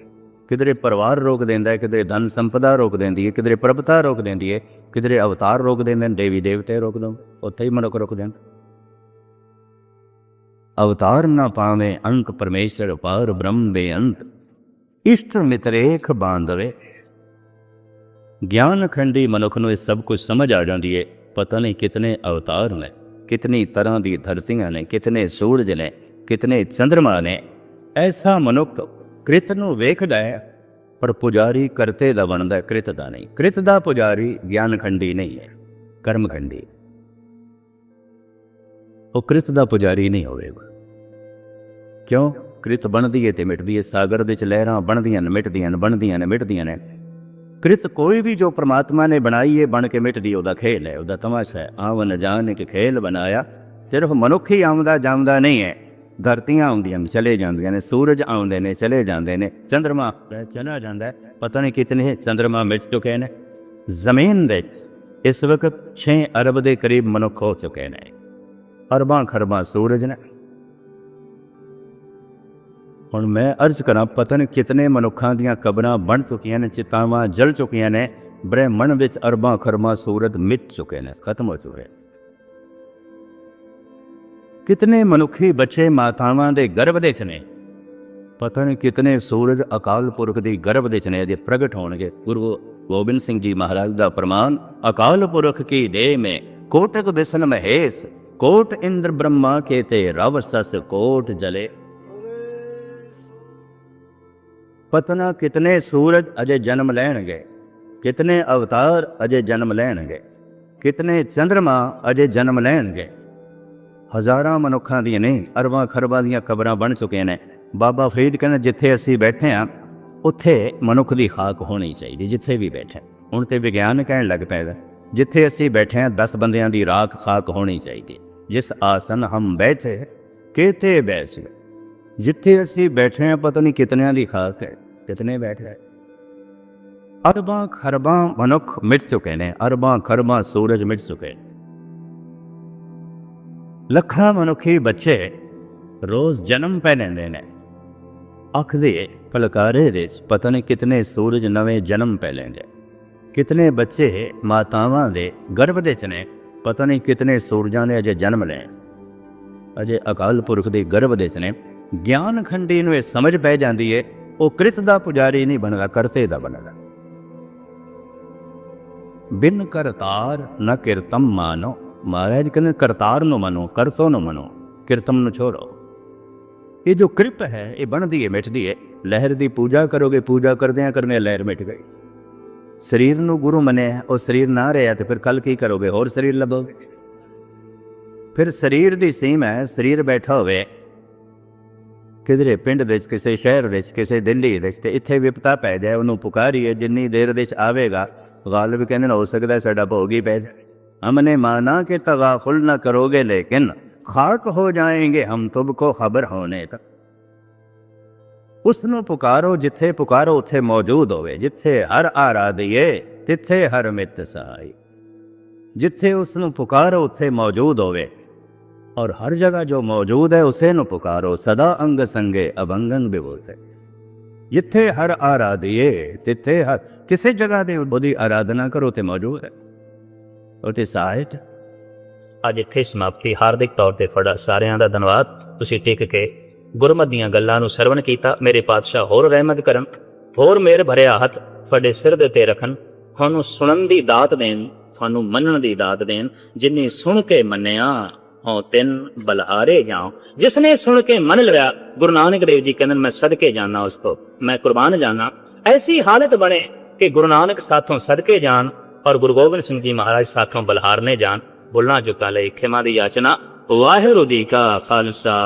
ਕਿਧਰੇ ਪਰਿਵਾਰ ਰੋਕ ਦਿੰਦਾ ਹੈ, ਕਿਧਰੇ ਧਨ ਸੰਪਦਾ ਰੋਕ ਦਿੰਦੀ ਹੈ, ਕਿਧਰੇ ਪ੍ਰਭਤਾ ਰੋਕ ਦਿੰਦੀ ਹੈ, ਕਿਧਰੇ ਅਵਤਾਰ ਰੋਕ ਦਿੰਦੇ ਨੇ, ਦੇਵੀ ਦੇਵਤੇ ਰੋਕ ਦੋ, ਉੱਥੇ ਹੀ ਮਨੁੱਖ ਰੁਕ ਜਾਂਦਾ। ਅਵਤਾਰ ਨਾ ਪਾਵੇਂ ਅੰਕ, ਪਰਮੇਸ਼ਰ ਪਾਰ ਬ੍ਰਹਮ ਬੇਅੰਤ, ਇਸ਼ਟ ਮਿਤਰੇਖ ਬਾਂਧਵੇ। ਗਿਆਨ ਖੰਡੀ ਮਨੁੱਖ ਨੂੰ ਇਹ ਸਭ ਕੁਝ ਸਮਝ ਆ ਜਾਂਦੀ ਹੈ। ਪਤਾ ਨਹੀਂ ਕਿਤਨੇ ਅਵਤਾਰ ਨੇ, ਕਿਤਨੀ ਤਰ੍ਹਾਂ ਦੀ ਧਰਤੀਆਂ ਨੇ, ਕਿਤਨੇ ਸੂਰਜ ਨੇ, ਕਿਤਨੇ ਚੰਦਰਮਾ ਨੇ। ਐਸਾ ਮਨੁੱਖ ਕ੍ਰਿਤ ਨੂੰ ਵੇਖਦਾ ਹੈ, ਪਰ ਪੁਜਾਰੀ ਕਰਤੇ ਦਾ ਬਣਦਾ, ਕ੍ਰਿਤ ਦਾ ਨਹੀਂ। ਕ੍ਰਿਤ ਦਾ ਪੁਜਾਰੀ ਗਿਆਨ ਖੰਡੀ ਨਹੀਂ ਹੈ, ਕਰਮ ਖੰਡੀ। ਉਹ ਕ੍ਰਿਤ ਦਾ ਪੁਜਾਰੀ ਨਹੀਂ ਹੋਵੇਗਾ। ਕਿਉਂ? ਕ੍ਰਿਤ ਬਣਦੀ ਹੈ ਤੇ ਮਿਟਦੀ ਹੈ। ਸਾਗਰ ਦੇ ਵਿੱਚ ਲਹਿਰਾਂ ਬਣਦੀਆਂ ਨੇ, ਮਿਟਦੀਆਂ ਨੇ, ਬਣਦੀਆਂ ਨੇ, ਮਿਟਦੀਆਂ ਨੇ। ਕ੍ਰਿਤ ਕੋਈ ਵੀ ਜੋ ਪ੍ਰਮਾਤਮਾ ਨੇ ਬਣਾਈ ਹੈ, ਬਣ ਕੇ ਮਿਟਦੀ, ਉਹਦਾ ਖੇਲ ਹੈ, ਉਹਦਾ ਤਮਾਸ਼ਾ ਹੈ। ਆਵਨ ਜਾਣ ਇੱਕ ਖੇਲ ਬਣਾਇਆ। ਸਿਰਫ ਮਨੁੱਖ ਹੀ ਆਉਂਦਾ ਜਾਂਦਾ ਨਹੀਂ ਹੈ। ਧਰਤੀਆਂ ਆਉਂਦੀਆਂ ਨੇ, ਚਲੇ ਜਾਂਦੀਆਂ ਨੇ, ਸੂਰਜ ਆਉਂਦੇ ਨੇ, ਚਲੇ ਜਾਂਦੇ ਨੇ, ਚੰਦਰਮਾ ਚਲਾ ਜਾਂਦਾ ਹੈ। ਪਤਾ ਨਹੀਂ ਕਿਤਨੇ ਚੰਦਰਮਾ ਮਿਟ ਚੁੱਕੇ ਨੇ। ਜ਼ਮੀਨ ਦੇ ਇਸ ਵਕਤ 6 ਅਰਬ ਦੇ ਕਰੀਬ ਮਨੁੱਖ ਹੋ ਚੁੱਕੇ ਨੇ। ਅਰਬਾਂ ਖਰਬਾਂ ਸੂਰਜ ਨੇ। ਹੁਣ ਮੈਂ ਅਰਜ਼ ਕਰਾਂ, ਪਤਾ ਨਹੀਂ ਕਿਤਨੇ ਮਨੁੱਖਾਂ ਦੀਆਂ ਕਬਰਾਂ ਬਣ ਚੁੱਕੀਆਂ ਨੇ, ਚਿਤਾਵਾਂ ਜਲ ਚੁੱਕੀਆਂ ਨੇ। ਬ੍ਰਹਿਮੰਡ ਵਿੱਚ ਅਰਬਾਂ ਖਰਬਾਂ ਸੂਰਜ ਮਿਟ ਚੁੱਕੇ ਨੇ, ਖਤਮ ਹੋ ਚੁੱਕੇ। ਕਿਤਨੇ ਮਨੁੱਖੀ ਬੱਚੇ ਮਾਤਾਵਾਂ ਦੇ ਗਰਭ ਦੇ 'ਚ ਨੇ। ਪਤਾ ਨਹੀਂ ਕਿਤਨੇ ਸੂਰਜ ਅਕਾਲ ਪੁਰਖ ਦੀ ਗਰਭ ਦੇ 'ਚ ਨੇ, ਜੇ ਪ੍ਰਗਟ ਹੋਣਗੇ। ਗੁਰੂ ਗੋਬਿੰਦ ਸਿੰਘ ਜੀ ਮਹਾਰਾਜ ਦਾ ਪ੍ਰਮਾਨ, ਅਕਾਲ ਪੁਰਖ ਕੀ ਦੇਹ ਮੇ ਕੋਟਕ ਵਿਸ਼ਨ ਮਹੇਸ਼, ਕੋਟ ਇੰਦਰ ਬ੍ਰਹਮਾ ਕੇ ਤੇ ਰਵ ਸਸ ਕੋਟ ਜਲੇ। ਪਤਾ ਨਾ ਕਿਤਨੇ ਸੂਰਜ ਅਜੇ ਜਨਮ ਲੈਣਗੇ, कितने अवतार अजे जन्म लैणगे, कितने चंद्रमा अजे जन्म लैणगे। हज़ारां मनुखां दी नहीं, अरबां खरबां दियां कबरां बन चुके ने। बाबा फरीद कहने जिथे असी बैठे हाँ उत्थे मनुख की खाक होनी चाहिए, जिथे भी बैठे। हुण ते विज्ञान कहण लग पैदा, जिथे असी बैठे हैं 10 बंदियां दी राख खाक होनी चाहिए। जिस आसन हम बैठे केते बैस गए, जिथे असी बैठे हैं पता नहीं कितनियां दी खाक है, कितने बैठ गए। अरबां खरबां मनुख मिट चुके ने, अरबां खरबां सूरज मिट चुके। लखां मनुखी बच्चे रोज़ जन्म पै लैंदे ने। अख दे फलकारे दे पता नहीं कितने सूरज नवे जन्म पै लैंदे। कितने बच्चे मातावां दे गर्भ दे च ने, पता नहीं कितने सूरजां ने अजे जन्म ले, अजे अकाल पुरख दे गर्भ दे च ने। ज्ञान खंडी नूं इह समझ पै जांदी है वो कृत दा पुजारी नहीं बनदा, करते दा बनदा। बिन करतार न किरतम मानो। महाराज कहते करतार नु मनो, करसो नु मनो, किरतम नु छोड़ो। ये जो कृप है ये बनती है मिटती है। लहर की पूजा करोगे, पूजा करदे करने लहर मिट गई। शरीर नू गुरु मने और शरीर ना रहा तो फिर कल की करोगे, और शरीर लभोगे। फिर शरीर की सीम है, शरीर बैठा होवे किधरे पिंड विच, किसी शहर विच, किसी दिल्ली विच, ते इत्थे विपता पै जाए, उन्होंने पुकारिए जिन्नी देर विच आवेगा। गालिब कहने हो सकता है साडा भोग ही पै जाए। हमने माना कि तगाफुल न करोगे लेकिन खाक हो जाएंगे हम तुमको खबर होने तक। उसनों पुकारो जिथे पुकारो उथे मौजूद होवे। जिथे हर आराधिए तिथे हर मित सहाय। जिथे उसनों पुकारो उथे मौजूद होवे, और हर जगह जो मौजूद है उसे नु पुकारो। सदा अंग संगे अभंगन विभूते। जिथे हर आराधिए तिथे हर, किसी जगह दे ओदी आराधना करो ते मौजूद है, उते सहायता। ਅੱਜ ਇੱਥੇ ਸਮਾਪਤੀ। ਹਾਰਦਿਕ ਤੌਰ ਤੇ ਤੁਹਾਡਾ ਸਾਰਿਆਂ ਦਾ ਧੰਨਵਾਦ। ਤੁਸੀਂ ਟਿਕ ਕੇ ਗੁਰਮਤਿ ਦੀਆਂ ਗੱਲਾਂ ਨੂੰ ਸਰਵਣ ਕੀਤਾ। ਮੇਰੇ ਪਾਤਸ਼ਾਹ ਹੋਰ ਰਹਿਮਤ ਕਰਨ, ਹੋਰ ਮਿਹਰ ਭਰਿਆ ਹੱਥ ਤੁਹਾਡੇ ਸਿਰ ਦੇ ਉੱਤੇ ਰੱਖਣ, ਤੁਹਾਨੂੰ ਸੁਣਨ ਦੀ ਦਾਤ ਦੇਣ, ਤੁਹਾਨੂੰ ਮੰਨਣ ਦੀ ਦਾਤ ਦੇਣ। ਜਿੰਨੀ ਸੁਣ ਕੇ ਮੰਨਿਆ ਹੋਂ ਤਿੰਨ ਬਲਹਾਰੇ ਜਾਓ। ਜਿਸਨੇ ਸੁਣ ਕੇ ਮੰਨ ਲਿਆ, ਗੁਰੂ ਨਾਨਕ ਦੇਵ ਜੀ ਕਹਿੰਦੇ ਮੈਂ ਸਦਕੇ ਜਾਣਾ, ਉਸ ਤੋਂ ਮੈਂ ਕੁਰਬਾਨ ਜਾਣਾ। ਐਸੀ ਹਾਲਤ ਬਣੇ ਕਿ ਗੁਰੂ ਨਾਨਕ ਸਾਥੋਂ ਸਦਕੇ ਜਾਣ ਔਰ ਗੁਰੂ ਗੋਬਿੰਦ ਸਿੰਘ ਜੀ ਮਹਾਰਾਜ ਸਾਥੋਂ ਬਲਹਾਰਨੇ ਜਾਣ। ਬੁੱਲਾਂ ਚੁੱਕਾਂ ਲਈ ਖਿਮਾ ਦੀ ਯਾਚਨਾ। ਵਾਹਿਗੁਰੂ ਜੀ ਕਾ ਖਾਲਸਾ।